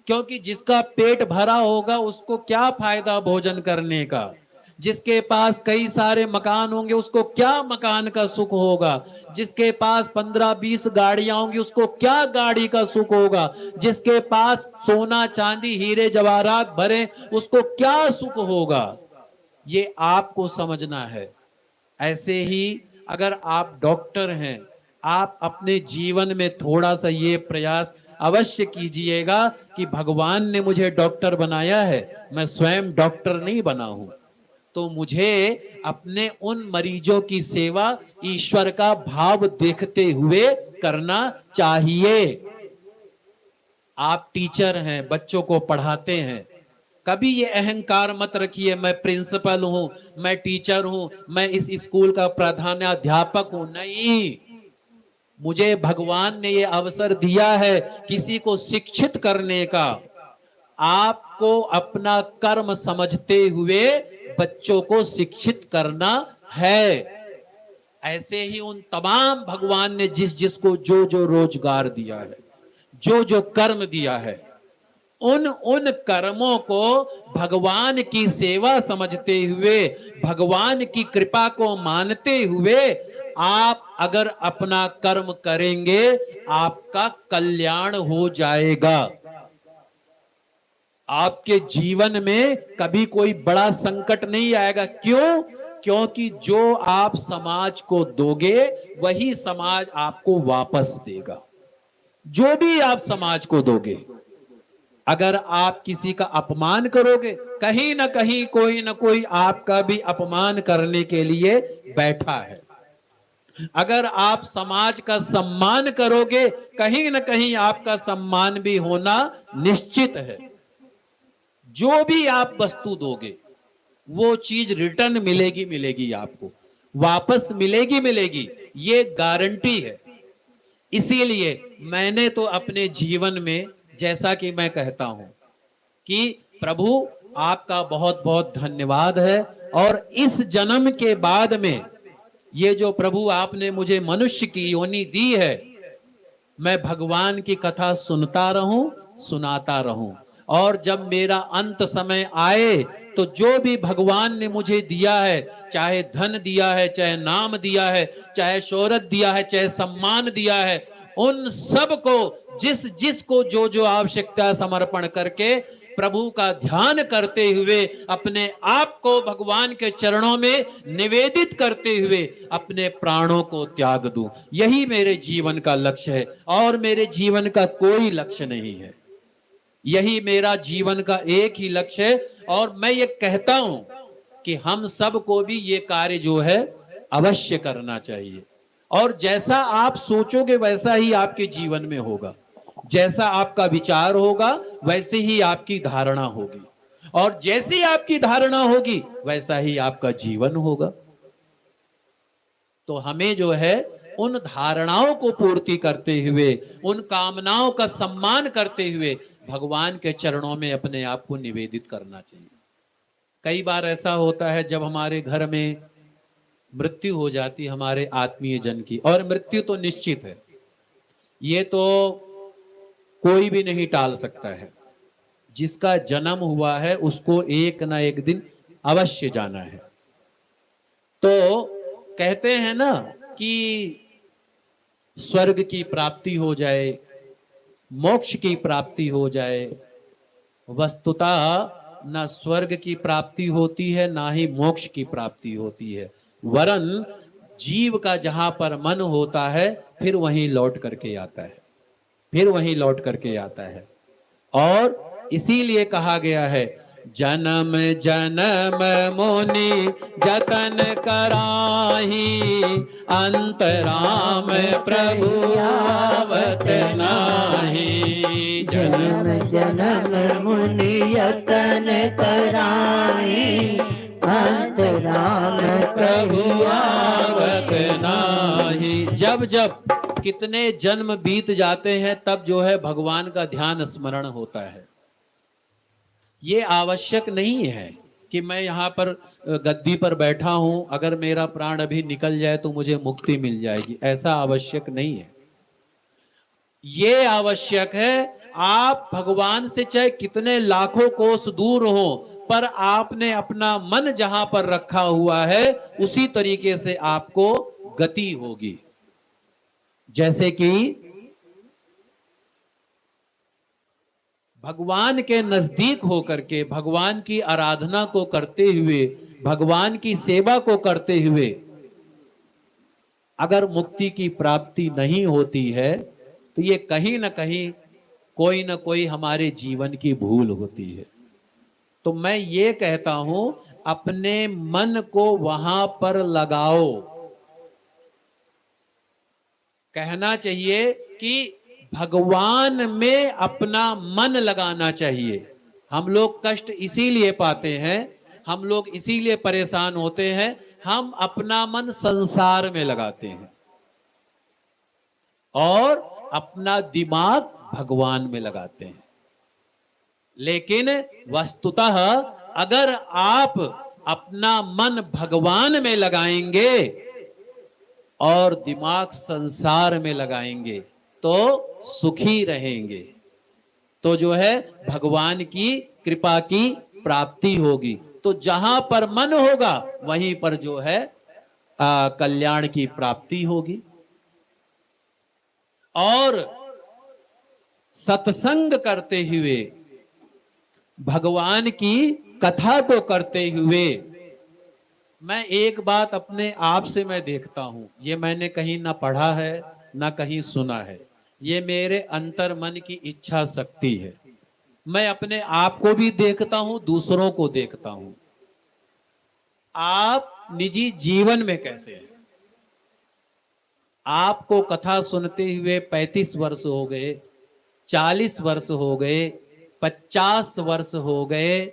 क्योंकि जिसका पेट भरा होगा उसको क्या फायदा भोजन करने का, जिसके पास कई सारे मकान होंगे उसको क्या मकान का सुख होगा, जिसके पास 15-20 गाड़ियां होंगी उसको क्या गाड़ी का सुख होगा, जिसके पास सोना चांदी हीरे जवाहरात भरे उसको क्या सुख होगा। ये आपको समझना है। ऐसे ही अगर आप डॉक्टर हैं, आप अपने जीवन में थोड़ा सा ये प्रयास अवश्य कीजिएगा कि भगवान ने मुझे डॉक्टर बनाया है, मैं स्वयं डॉक्टर नहीं बना हूं, तो मुझे अपने उन मरीजों की सेवा ईश्वर का भाव देखते हुए करना चाहिए। आप टीचर हैं, बच्चों को पढ़ाते हैं, कभी ये अहंकार मत रखिए मैं प्रिंसिपल हूं, मैं टीचर हूं, मैं इस स्कूल का प्रधानाध्यापक हूं। नहीं, मुझे भगवान ने ये अवसर दिया है किसी को शिक्षित करने का। आपको अपना कर्म समझते हुए बच्चों को शिक्षित करना है। ऐसे ही उन तमाम भगवान ने जिस जिसको जो जो रोजगार दिया है, जो जो कर्म दिया है, उन उन कर्मों को भगवान की सेवा समझते हुए, भगवान की कृपा को मानते हुए आप अगर अपना कर्म करेंगे आपका कल्याण हो जाएगा। आपके जीवन में कभी कोई बड़ा संकट नहीं आएगा। क्यों? क्योंकि जो आप समाज को दोगे वही समाज आपको वापस देगा। जो भी आप समाज को दोगे, अगर आप किसी का अपमान करोगे, कहीं ना कहीं कोई ना कोई आपका भी अपमान करने के लिए बैठा है। अगर आप समाज का सम्मान करोगे, कहीं ना कहीं आपका सम्मान भी होना निश्चित है। जो भी आप वस्तु दोगे वो चीज रिटर्न मिलेगी, मिलेगी, आपको वापस मिलेगी, मिलेगी, ये गारंटी है। इसीलिए मैंने तो अपने जीवन में, जैसा कि मैं कहता हूं कि प्रभु आपका बहुत बहुत धन्यवाद है, और इस जन्म के बाद में ये जो प्रभु आपने मुझे मनुष्य की योनि दी है, मैं भगवान की कथा सुनता रहूं, सुनाता रहूं, और जब मेरा अंत समय आए तो जो भी भगवान ने मुझे दिया है, चाहे धन दिया है, चाहे नाम दिया है, चाहे शोहरत दिया है, चाहे सम्मान दिया है, उन सब को जिस जिसको जो जो आवश्यकता समर्पण करके प्रभु का ध्यान करते हुए अपने आप को भगवान के चरणों में निवेदित करते हुए अपने प्राणों को त्याग दूं। यही मेरे जीवन का लक्ष्य है, और मेरे जीवन का कोई लक्ष्य नहीं है। यही मेरा जीवन का एक ही लक्ष्य है, और मैं ये कहता हूं कि हम सबको भी ये कार्य जो है अवश्य करना चाहिए। और जैसा आप सोचोगे वैसा ही आपके जीवन में होगा, जैसा आपका विचार होगा वैसे ही आपकी धारणा होगी, और जैसी आपकी धारणा होगी वैसा ही आपका जीवन होगा। तो हमें जो है उन धारणाओं को पूर्ति करते हुए, उन कामनाओं का सम्मान करते हुए भगवान के चरणों में अपने आप को निवेदित करना चाहिए। कई बार ऐसा होता है जब हमारे घर में मृत्यु हो जाती है हमारे आत्मीय जन की, और मृत्यु तो निश्चित है, ये तो कोई भी नहीं टाल सकता है। जिसका जन्म हुआ है उसको एक ना एक दिन अवश्य जाना है। तो कहते हैं ना कि स्वर्ग की प्राप्ति हो जाए, मोक्ष की प्राप्ति हो जाए। वस्तुतः ना स्वर्ग की प्राप्ति होती है, ना ही मोक्ष की प्राप्ति होती है, वरन जीव का जहां पर मन होता है फिर वहीं लौट करके आता है, फिर वहीं लौट करके आता है। और इसीलिए कहा गया है, जन्म जन्म मुनि जतन कराही, अंतराम प्रभु आवत नाही। जन्म जन्म मुनि यतन कराई, अंतराम प्रभु आवत नाही। जब जब कितने जन्म बीत जाते हैं तब जो है भगवान का ध्यान स्मरण होता है। ये आवश्यक नहीं है कि मैं यहाँ पर गद्दी पर बैठा हूं, अगर मेरा प्राण अभी निकल जाए तो मुझे मुक्ति मिल जाएगी, ऐसा आवश्यक नहीं है। ये आवश्यक है आप भगवान से चाहे कितने लाखों कोस दूर हो, पर आपने अपना मन जहां पर रखा हुआ है उसी तरीके से आपको गति होगी। जैसे कि भगवान के नजदीक होकर के, भगवान की आराधना को करते हुए, भगवान की सेवा को करते हुए अगर मुक्ति की प्राप्ति नहीं होती है तो ये कहीं ना कहीं कोई ना कोई हमारे जीवन की भूल होती है। तो मैं ये कहता हूं, अपने मन को वहां पर लगाओ। कहना चाहिए कि भगवान में अपना मन लगाना चाहिए। हम लोग कष्ट इसीलिए पाते हैं, हम लोग इसीलिए परेशान होते हैं, हम अपना मन संसार में लगाते हैं और अपना दिमाग भगवान में लगाते हैं। लेकिन वस्तुतः अगर आप अपना मन भगवान में लगाएंगे और दिमाग संसार में लगाएंगे तो सुखी रहेंगे, तो जो है भगवान की कृपा की प्राप्ति होगी। तो जहां पर मन होगा वहीं पर जो है कल्याण की प्राप्ति होगी। और सत्संग करते हुए, भगवान की कथा को करते हुए, मैं एक बात अपने आप से मैं देखता हूं, ये मैंने कहीं ना पढ़ा है ना कहीं सुना है, ये मेरे अंतर मन की इच्छा शक्ति है। मैं अपने आप को भी देखता हूं, दूसरों को देखता हूं। आप निजी जीवन में कैसे हैं? आपको कथा सुनते हुए 35 वर्ष हो गए, 40 वर्ष हो गए, 50 वर्ष हो गए,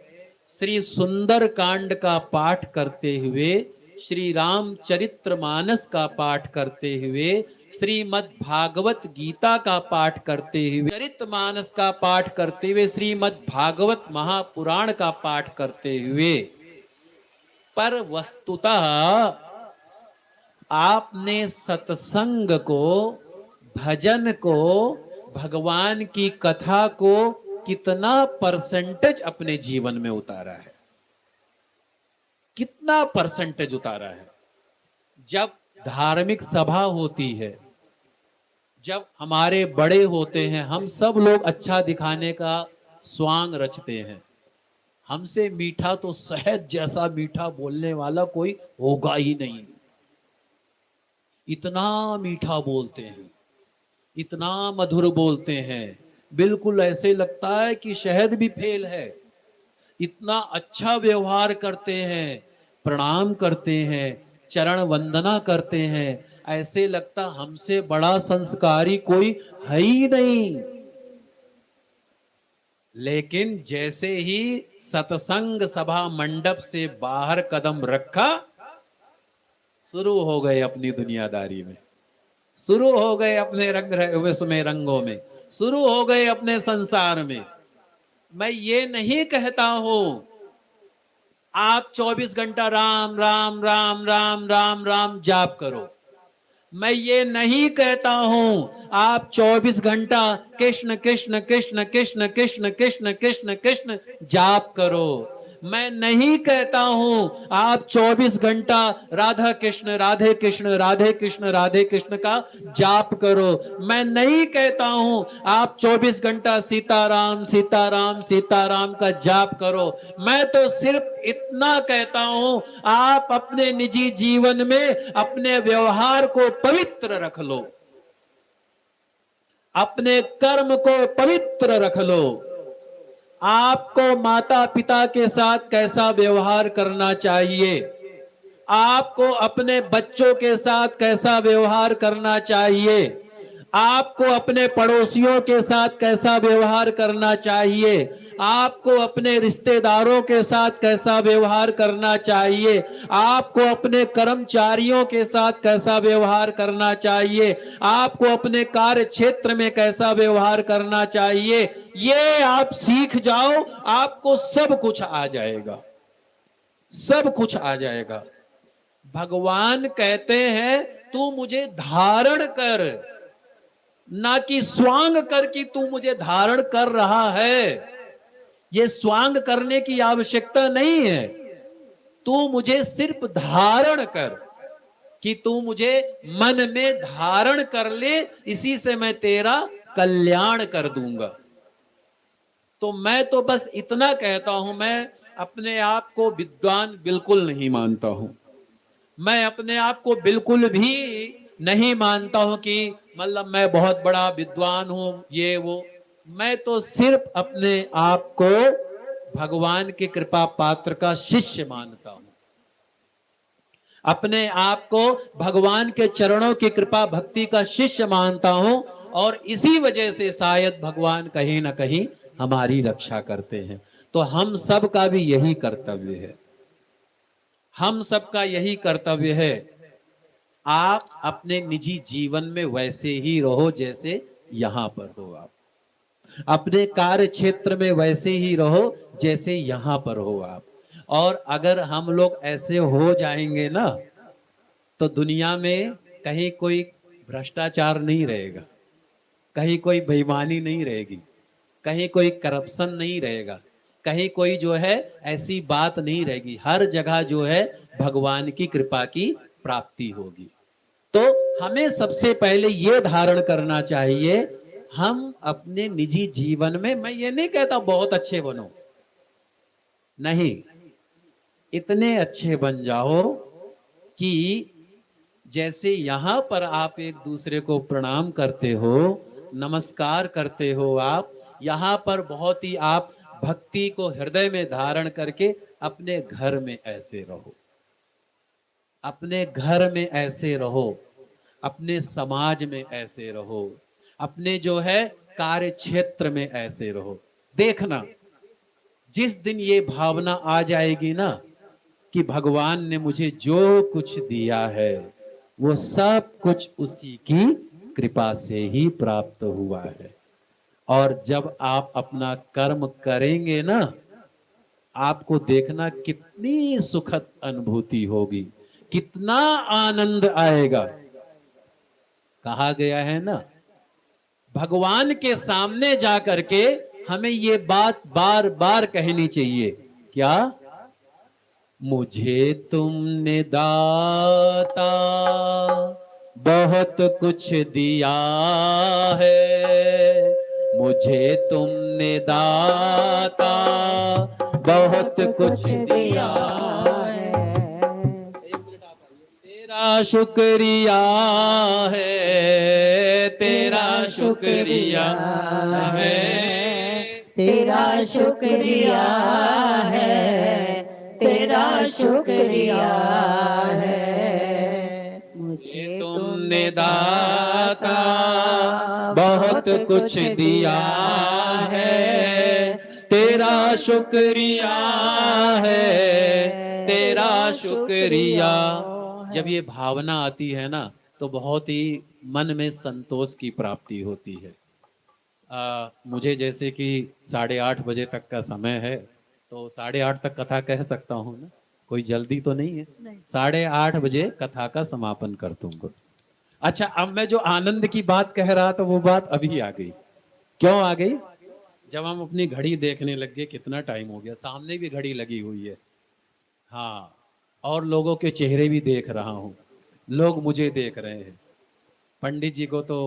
श्री सुंदर कांड का पाठ करते हुए, श्री रामचरितमानस का पाठ करते हुए, श्रीमद् भागवत गीता का पाठ करते हुए, चरितमानस का पाठ करते हुए, श्रीमद् भागवत महापुराण का पाठ करते हुए, पर वस्तुतः आपने सत्संग को, भजन को, भगवान की कथा को कितना परसेंटेज अपने जीवन में उतारा है? कितना परसेंटेज उतारा है? जब धार्मिक सभा होती है, जब हमारे बड़े होते हैं, हम सब लोग अच्छा दिखाने का स्वांग रचते हैं। हमसे मीठा तो शहद जैसा मीठा बोलने वाला कोई होगा ही नहीं। इतना मीठा बोलते हैं, इतना मधुर बोलते हैं, बिल्कुल ऐसे लगता है कि शहद भी फेल है। इतना अच्छा व्यवहार करते हैं, प्रणाम करते हैं, चरण वंदना करते हैं, ऐसे लगता हमसे बड़ा संस्कारी कोई है ही नहीं। लेकिन जैसे ही सत्संग सभा मंडप से बाहर कदम रखा, शुरू हो गए अपनी दुनियादारी में, शुरू हो गए अपने रंगों में, शुरू हो गए अपने संसार में। मैं ये नहीं कहता हूं आप 24 घंटा राम राम राम राम राम राम जाप करो। मैं ये नहीं कहता हूं आप 24 घंटा कृष्ण कृष्ण कृष्ण कृष्ण कृष्ण कृष्ण कृष्ण कृष्ण जाप करो। मैं नहीं कहता हूं आप 24 घंटा राधा कृष्ण राधे कृष्ण राधे कृष्ण राधे कृष्ण का जाप करो। मैं नहीं कहता हूं आप 24 घंटा सीताराम सीताराम सीताराम का जाप करो। मैं तो सिर्फ इतना कहता हूं आप अपने निजी जीवन में अपने व्यवहार को पवित्र रख लो, अपने कर्म को पवित्र रख लो। आपको माता पिता के साथ कैसा व्यवहार करना चाहिए, आपको अपने बच्चों के साथ कैसा व्यवहार करना चाहिए, आपको अपने पड़ोसियों के साथ कैसा व्यवहार करना चाहिए, आपको अपने रिश्तेदारों के साथ कैसा व्यवहार करना चाहिए, आपको अपने कर्मचारियों के साथ कैसा व्यवहार करना चाहिए, आपको अपने कार्य क्षेत्र में कैसा व्यवहार करना चाहिए, ये आप सीख जाओ, आपको सब कुछ आ जाएगा, सब कुछ आ जाएगा। भगवान कहते हैं तू मुझे धारण कर, ना कि स्वांग कर कि तू मुझे धारण कर रहा है। ये स्वांग करने की आवश्यकता नहीं है, तू मुझे सिर्फ धारण कर कि तू मुझे मन में धारण कर ले, इसी से मैं तेरा कल्याण कर दूंगा। तो मैं तो बस इतना कहता हूं, मैं अपने आप को विद्वान बिल्कुल नहीं मानता हूं, मैं अपने आप को बिल्कुल भी नहीं मानता हूं कि मतलब मैं बहुत बड़ा विद्वान हूं ये वो। मैं तो सिर्फ अपने आप को भगवान की कृपा पात्र का शिष्य मानता हूं, अपने आप को भगवान के चरणों की कृपा भक्ति का शिष्य मानता हूं, और इसी वजह से शायद भगवान कहीं ना कहीं हमारी रक्षा करते हैं। तो हम सब का भी यही कर्तव्य है, हम सबका यही कर्तव्य है, आप अपने निजी जीवन में वैसे ही रहो जैसे यहां पर हो, आप अपने कार्य क्षेत्र में वैसे ही रहो जैसे यहां पर हो आप। और अगर हम लोग ऐसे हो जाएंगे ना, तो दुनिया में कहीं कोई भ्रष्टाचार नहीं रहेगा, कहीं कोई बेईमानी नहीं रहेगी, कहीं कोई करप्शन नहीं रहेगा, कहीं कोई जो है ऐसी बात नहीं रहेगी। हर जगह जो है भगवान की कृपा की प्राप्ति होगी। तो हमें सबसे पहले ये धारण करना चाहिए, हम अपने निजी जीवन में, मैं ये नहीं कहता बहुत अच्छे बनो, नहीं, इतने अच्छे बन जाओ कि जैसे यहां पर आप एक दूसरे को प्रणाम करते हो, नमस्कार करते हो, आप यहां पर बहुत ही आप भक्ति को हृदय में धारण करके अपने घर में ऐसे रहो, अपने घर में ऐसे रहो, अपने समाज में ऐसे रहो, अपने जो है कार्य क्षेत्र में ऐसे रहो। देखना, जिस दिन ये भावना आ जाएगी ना कि भगवान ने मुझे जो कुछ दिया है वो सब कुछ उसी की कृपा से ही प्राप्त हुआ है, और जब आप अपना कर्म करेंगे ना, आपको देखना कितनी सुखद अनुभूति होगी, कितना आनंद आएगा। कहा गया है ना, भगवान के सामने जाकर के हमें ये बात बार बार कहनी चाहिए, क्या? मुझे तुमने दाता बहुत कुछ दिया है, मुझे तुमने दाता बहुत कुछ दिया है, तेरा शुक्रिया है, तेरा शुक्रिया है, तेरा शुक्रिया है, तेरा शुक्रिया है। मुझे तुमने दाता बहुत कुछ दिया है, तेरा शुक्रिया है, तेरा शुक्रिया। जब ये भावना आती है ना, तो बहुत ही मन में संतोष की प्राप्ति होती है। मुझे जैसे कि 8:30 बजे तक का समय है, तो 8:30 तक कथा कह सकता हूँ ना, कोई जल्दी तो नहीं है। 8:30 बजे कथा का समापन कर दूंगा। अच्छा, अब मैं जो आनंद की बात कह रहा था वो बात अभी आ गई। क्यों आ गई? जब हम अपनी घड़ी देखने लग गए, कितना टाइम हो गया, सामने भी घड़ी लगी हुई है, हाँ, और लोगों के चेहरे भी देख रहा हूँ, लोग मुझे देख रहे हैं। पंडित जी को तो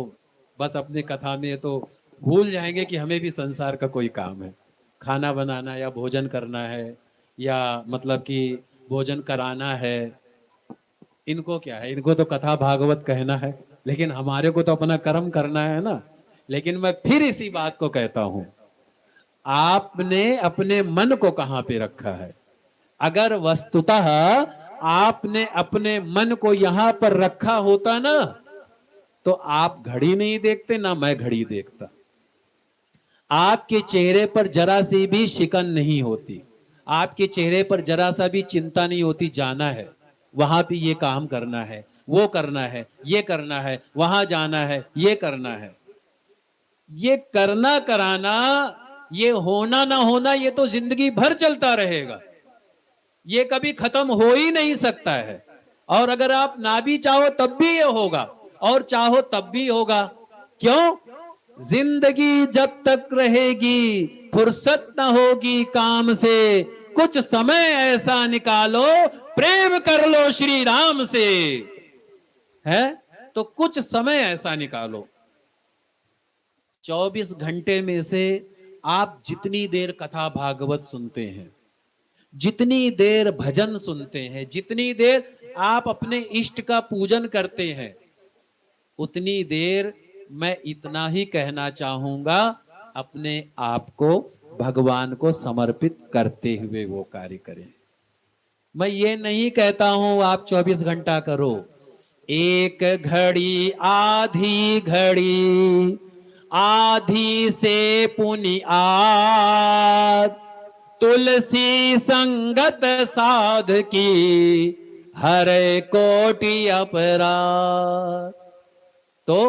बस अपनी कथा में तो भूल जाएंगे कि हमें भी संसार का कोई काम है, खाना बनाना या भोजन करना है, या मतलब कि भोजन कराना है। इनको क्या है, इनको तो कथा भागवत कहना है, लेकिन हमारे को तो अपना कर्म करना है ना। लेकिन मैं फिर इसी बात को कहता हूं, आपने अपने मन को कहां पे रखा है? अगर वस्तुतः आपने अपने मन को यहां पर रखा होता ना, तो आप घड़ी नहीं देखते, ना मैं घड़ी देखता। आपके चेहरे पर जरा सी भी शिकन नहीं होती, आपके चेहरे पर जरा सा भी चिंता नहीं होती, जाना है वहां पे, ये काम करना है, वो करना है, ये करना है, वहां जाना है, ये करना है। ये करना कराना, ये होना ना होना, ये तो जिंदगी भर चलता रहेगा, ये कभी खत्म हो ही नहीं सकता है। और अगर आप ना भी चाहो तब भी ये होगा, और चाहो तब भी होगा। क्यों? जिंदगी जब तक रहेगी फुर्सत न होगी काम से, कुछ समय ऐसा निकालो प्रेम कर लो श्री राम से, है तो कुछ समय ऐसा निकालो। 24 घंटे में से आप जितनी देर कथा भागवत सुनते हैं, जितनी देर भजन सुनते हैं, जितनी देर आप अपने इष्ट का पूजन करते हैं, उतनी देर मैं इतना ही कहना चाहूंगा, अपने आप को भगवान को समर्पित करते हुए वो कार्य करें। मैं ये नहीं कहता हूं आप 24 घंटा करो, एक घड़ी आधी घड़ी, आधी से पुनि आध, तुलसी संगत साध की, हरे कोटि अपराध। तो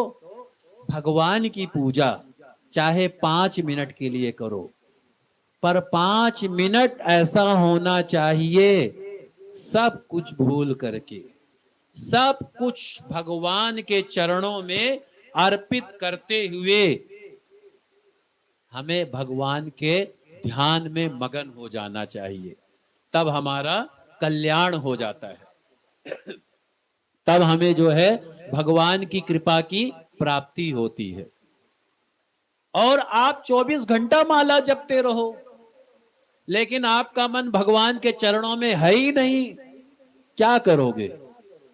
भगवान की पूजा चाहे 5 मिनट के लिए करो, पर 5 मिनट ऐसा होना चाहिए सब कुछ भूल करके, सब कुछ भगवान के चरणों में अर्पित करते हुए हमें भगवान के ध्यान में मगन हो जाना चाहिए। तब हमारा कल्याण हो जाता है, तब हमें जो है भगवान की कृपा की प्राप्ति होती है। और आप 24 घंटा माला जपते रहो, लेकिन आपका मन भगवान के चरणों में है ही नहीं, क्या करोगे?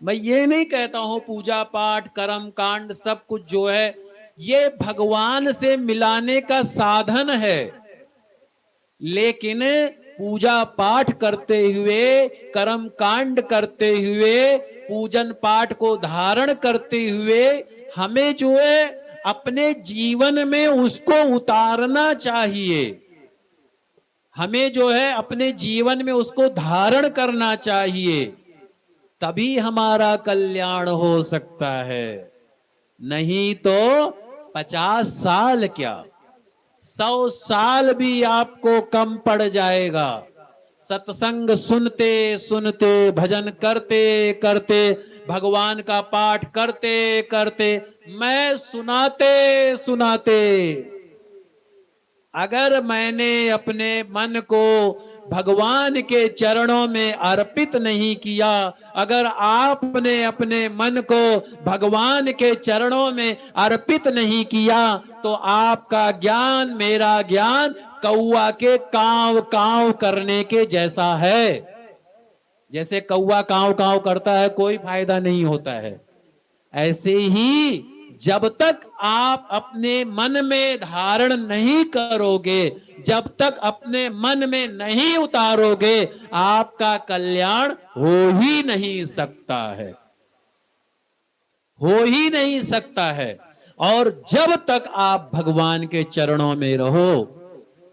मैं ये नहीं कहता हूं पूजा पाठ कर्म कांड सब कुछ जो है ये भगवान से मिलाने का साधन है, लेकिन पूजा पाठ करते हुए, कर्म कांड करते हुए, पूजन पाठ को धारण करते हुए हमें जो है अपने जीवन में उसको उतारना चाहिए, हमें जो है अपने जीवन में उसको धारण करना चाहिए, तभी हमारा कल्याण हो सकता है। नहीं तो 50 साल क्या 100 साल भी आपको कम पड़ जाएगा। सत्संग सुनते सुनते, भजन करते करते, भगवान का पाठ करते करते, मैं सुनाते सुनाते, अगर मैंने अपने मन को भगवान के चरणों में अर्पित नहीं किया, अगर आपने अपने मन को भगवान के चरणों में अर्पित नहीं किया, तो आपका ज्ञान, मेरा ज्ञान कौवा के कांव कांव करने के जैसा है। जैसे कौवा कांव कांव करता है, कोई फायदा नहीं होता है। ऐसे ही जब तक आप अपने मन में धारण नहीं करोगे, जब तक अपने मन में नहीं उतारोगे, आपका कल्याण हो ही नहीं सकता है, हो ही नहीं सकता है। और जब तक आप भगवान के चरणों में रहो,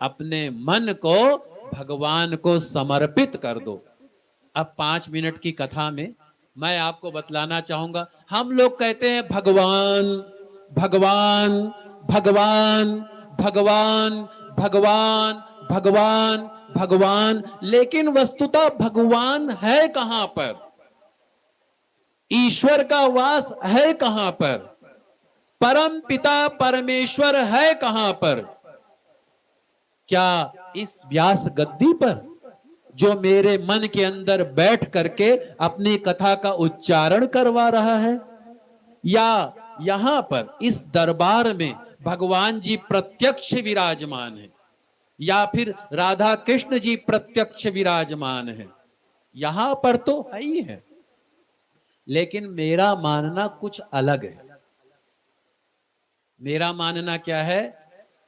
अपने मन को भगवान को समर्पित कर दो। अब 5 मिनट की कथा में मैं आपको बतलाना चाहूंगा। हम लोग कहते हैं भगवान भगवान भगवान भगवान भगवान भगवान भगवान, लेकिन वस्तुतः भगवान है कहां पर? ईश्वर का वास है कहां पर? परम पिता परमेश्वर है कहां पर? क्या इस व्यास गद्दी पर, जो मेरे मन के अंदर बैठ करके अपनी कथा का उच्चारण करवा रहा है, या यहां पर इस दरबार में भगवान जी प्रत्यक्ष विराजमान है, या फिर राधा कृष्ण जी प्रत्यक्ष विराजमान है? यहां पर तो है ही है, लेकिन मेरा मानना कुछ अलग है। मेरा मानना क्या है?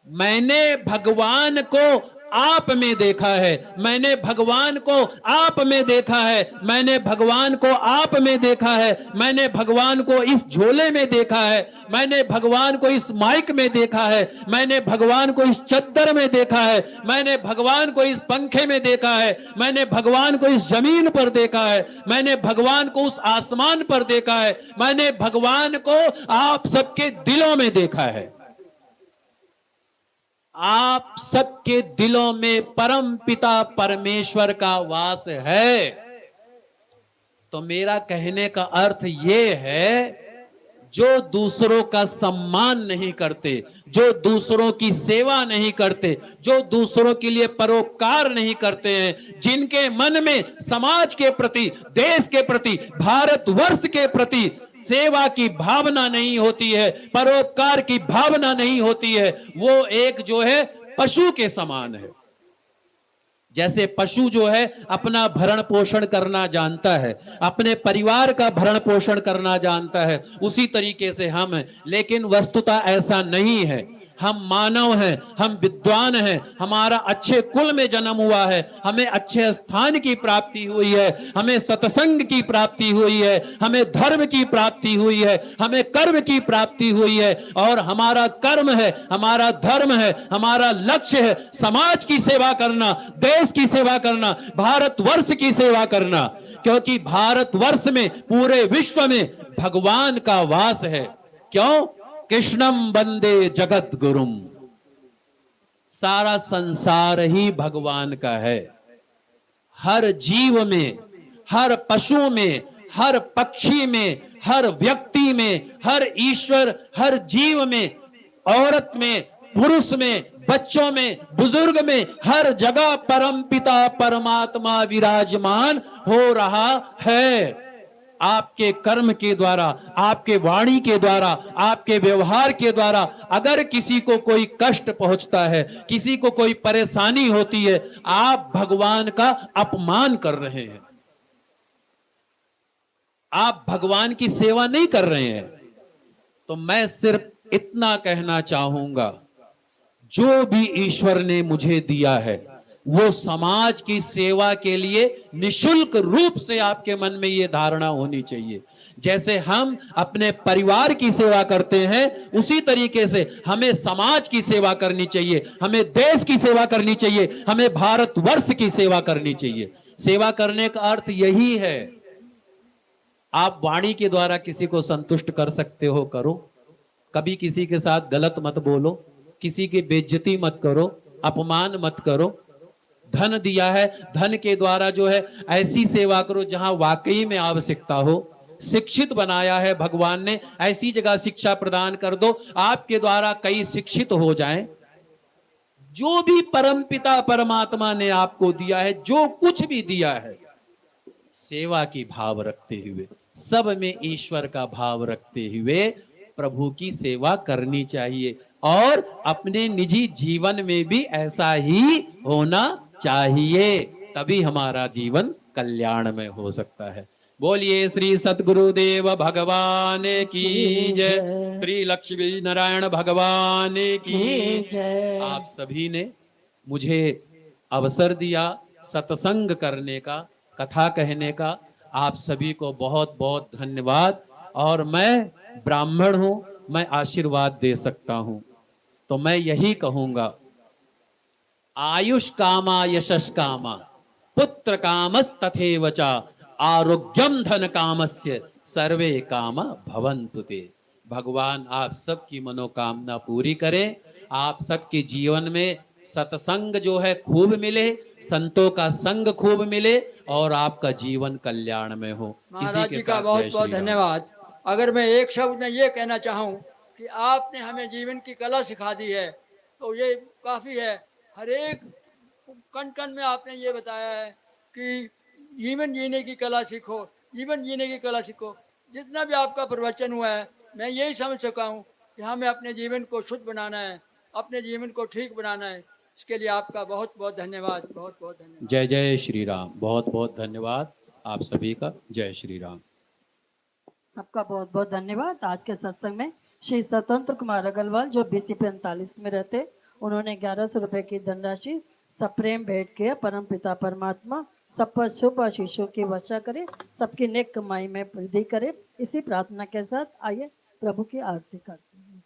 मैंने भगवान को आप में देखा है, मैंने भगवान को आप में देखा है, मैंने भगवान को आप में देखा है, मैंने भगवान को इस झोले में देखा है, मैंने भगवान को इस माइक में देखा है, मैंने भगवान को इस चद्दर में देखा है, मैंने भगवान को इस पंखे में देखा है, मैंने भगवान को इस जमीन पर देखा है, मैंने भगवान को उस आसमान पर देखा है, मैंने भगवान को आप सबके दिलों में देखा है। आप सबके दिलों में परम पिता परमेश्वर का वास है। तो मेरा कहने का अर्थ यह है, जो दूसरों का सम्मान नहीं करते, जो दूसरों की सेवा नहीं करते, जो दूसरों के लिए परोपकार नहीं करते हैं, जिनके मन में समाज के प्रति, देश के प्रति, भारतवर्ष के प्रति सेवा की भावना नहीं होती है, परोपकार की भावना नहीं होती है, वो एक जो है पशु के समान है। जैसे पशु जो है अपना भरण पोषण करना जानता है, अपने परिवार का भरण पोषण करना जानता है, उसी तरीके से हम हैं। लेकिन वस्तुतः ऐसा नहीं है। हम मानव हैं, हम विद्वान हैं, हमारा अच्छे कुल में जन्म हुआ है, हमें अच्छे स्थान की प्राप्ति हुई है, हमें सत्संग की प्राप्ति हुई है, हमें धर्म की प्राप्ति हुई है, हमें कर्म की प्राप्ति हुई है, और हमारा कर्म है, हमारा धर्म है, हमारा लक्ष्य है समाज की सेवा करना, देश की सेवा करना, भारतवर्ष की सेवा करना। क्योंकि भारतवर्ष में, पूरे विश्व में भगवान का वास है। क्यों? कृष्णम वंदे जगत गुरुम। सारा संसार ही भगवान का है। हर जीव में, हर पशु में, हर पक्षी में, हर व्यक्ति में, हर ईश्वर, हर जीव में, औरत में, पुरुष में, बच्चों में, बुजुर्ग में, हर जगह परम पिता परमात्मा विराजमान हो रहा है। आपके कर्म के द्वारा, आपके वाणी के द्वारा, आपके व्यवहार के द्वारा अगर किसी को कोई कष्ट पहुंचता है, किसी को कोई परेशानी होती है, आप भगवान का अपमान कर रहे हैं, आप भगवान की सेवा नहीं कर रहे हैं। तो मैं सिर्फ इतना कहना चाहूंगा, जो भी ईश्वर ने मुझे दिया है वो समाज की सेवा के लिए निशुल्क रूप से आपके मन में ये धारणा होनी चाहिए। जैसे हम अपने परिवार की सेवा करते हैं, उसी तरीके से हमें समाज की सेवा करनी चाहिए, हमें देश की सेवा करनी चाहिए, हमें भारतवर्ष की सेवा करनी चाहिए। सेवा करने का अर्थ यही है। आप वाणी के द्वारा किसी को संतुष्ट कर सकते हो, करो। कभी किसी के साथ गलत मत बोलो, किसी की बेइज्जती मत करो, अपमान मत करो। धन दिया है, धन के द्वारा जो है ऐसी सेवा करो जहां वाकई में आवश्यकता हो। शिक्षित बनाया है भगवान ने, ऐसी जगह शिक्षा प्रदान कर दो, आपके द्वारा कई शिक्षित हो जाएं। जो भी परमपिता परमात्मा ने आपको दिया है, जो कुछ भी दिया है, सेवा की भाव रखते हुए, सब में ईश्वर का भाव रखते हुए प्रभु की सेवा करनी चाहिए। और अपने निजी जीवन में भी ऐसा ही होना चाहिए, तभी हमारा जीवन कल्याण में हो सकता है। बोलिए श्री सद्गुरुदेव भगवान की जय, श्री लक्ष्मी नारायण भगवान की जय। आप सभी ने मुझे अवसर दिया सत्संग करने का, कथा कहने का, आप सभी को बहुत बहुत धन्यवाद। और मैं ब्राह्मण हूं, मैं आशीर्वाद दे सकता हूं, तो मैं यही कहूंगा, आयुष कामा यशस कामा पुत्र कामस्तथैव च आरोग्यम धन कामस्य सर्वे कामा भवन्तु ते। भगवान आप सबकी मनोकामना पूरी करें, आप सबके जीवन में सत्संग जो है खूब मिले, संतों का संग खूब मिले, और आपका जीवन कल्याण में हो। महाराज जी का बहुत बहुत धन्यवाद। अगर मैं एक शब्द में ये कहना चाहूँ कि आपने हमें जीवन की कला सिखा दी है, तो ये काफ़ी है। हर एक कण कण में आपने ये बताया है कि जीवन जीने की कला सीखो, जीवन जीने की कला सीखो। जितना भी आपका प्रवचन हुआ है, मैं यही समझ सका हूँ कि हमें अपने जीवन को शुद्ध बनाना है, अपने जीवन को ठीक बनाना है। इसके लिए आपका बहुत बहुत धन्यवाद, बहुत बहुत धन्यवाद। जय जय श्री राम। बहुत बहुत धन्यवाद आप सभी का। जय श्री राम। सबका बहुत बहुत धन्यवाद। आज के सत्संग में श्री स्वतंत्र कुमार अग्रवाल जो BC 45 में रहते, उन्होंने 1100 रुपए की धनराशि सप्रेम भेंट किया परम पिता परमात्मा सब पर शुभ आशीषों की वर्षा करे, सबकी नेक कमाई में वृद्धि करे। इसी प्रार्थना के साथ आइए प्रभु की आरती करते हैं।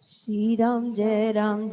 श्री राम जय राम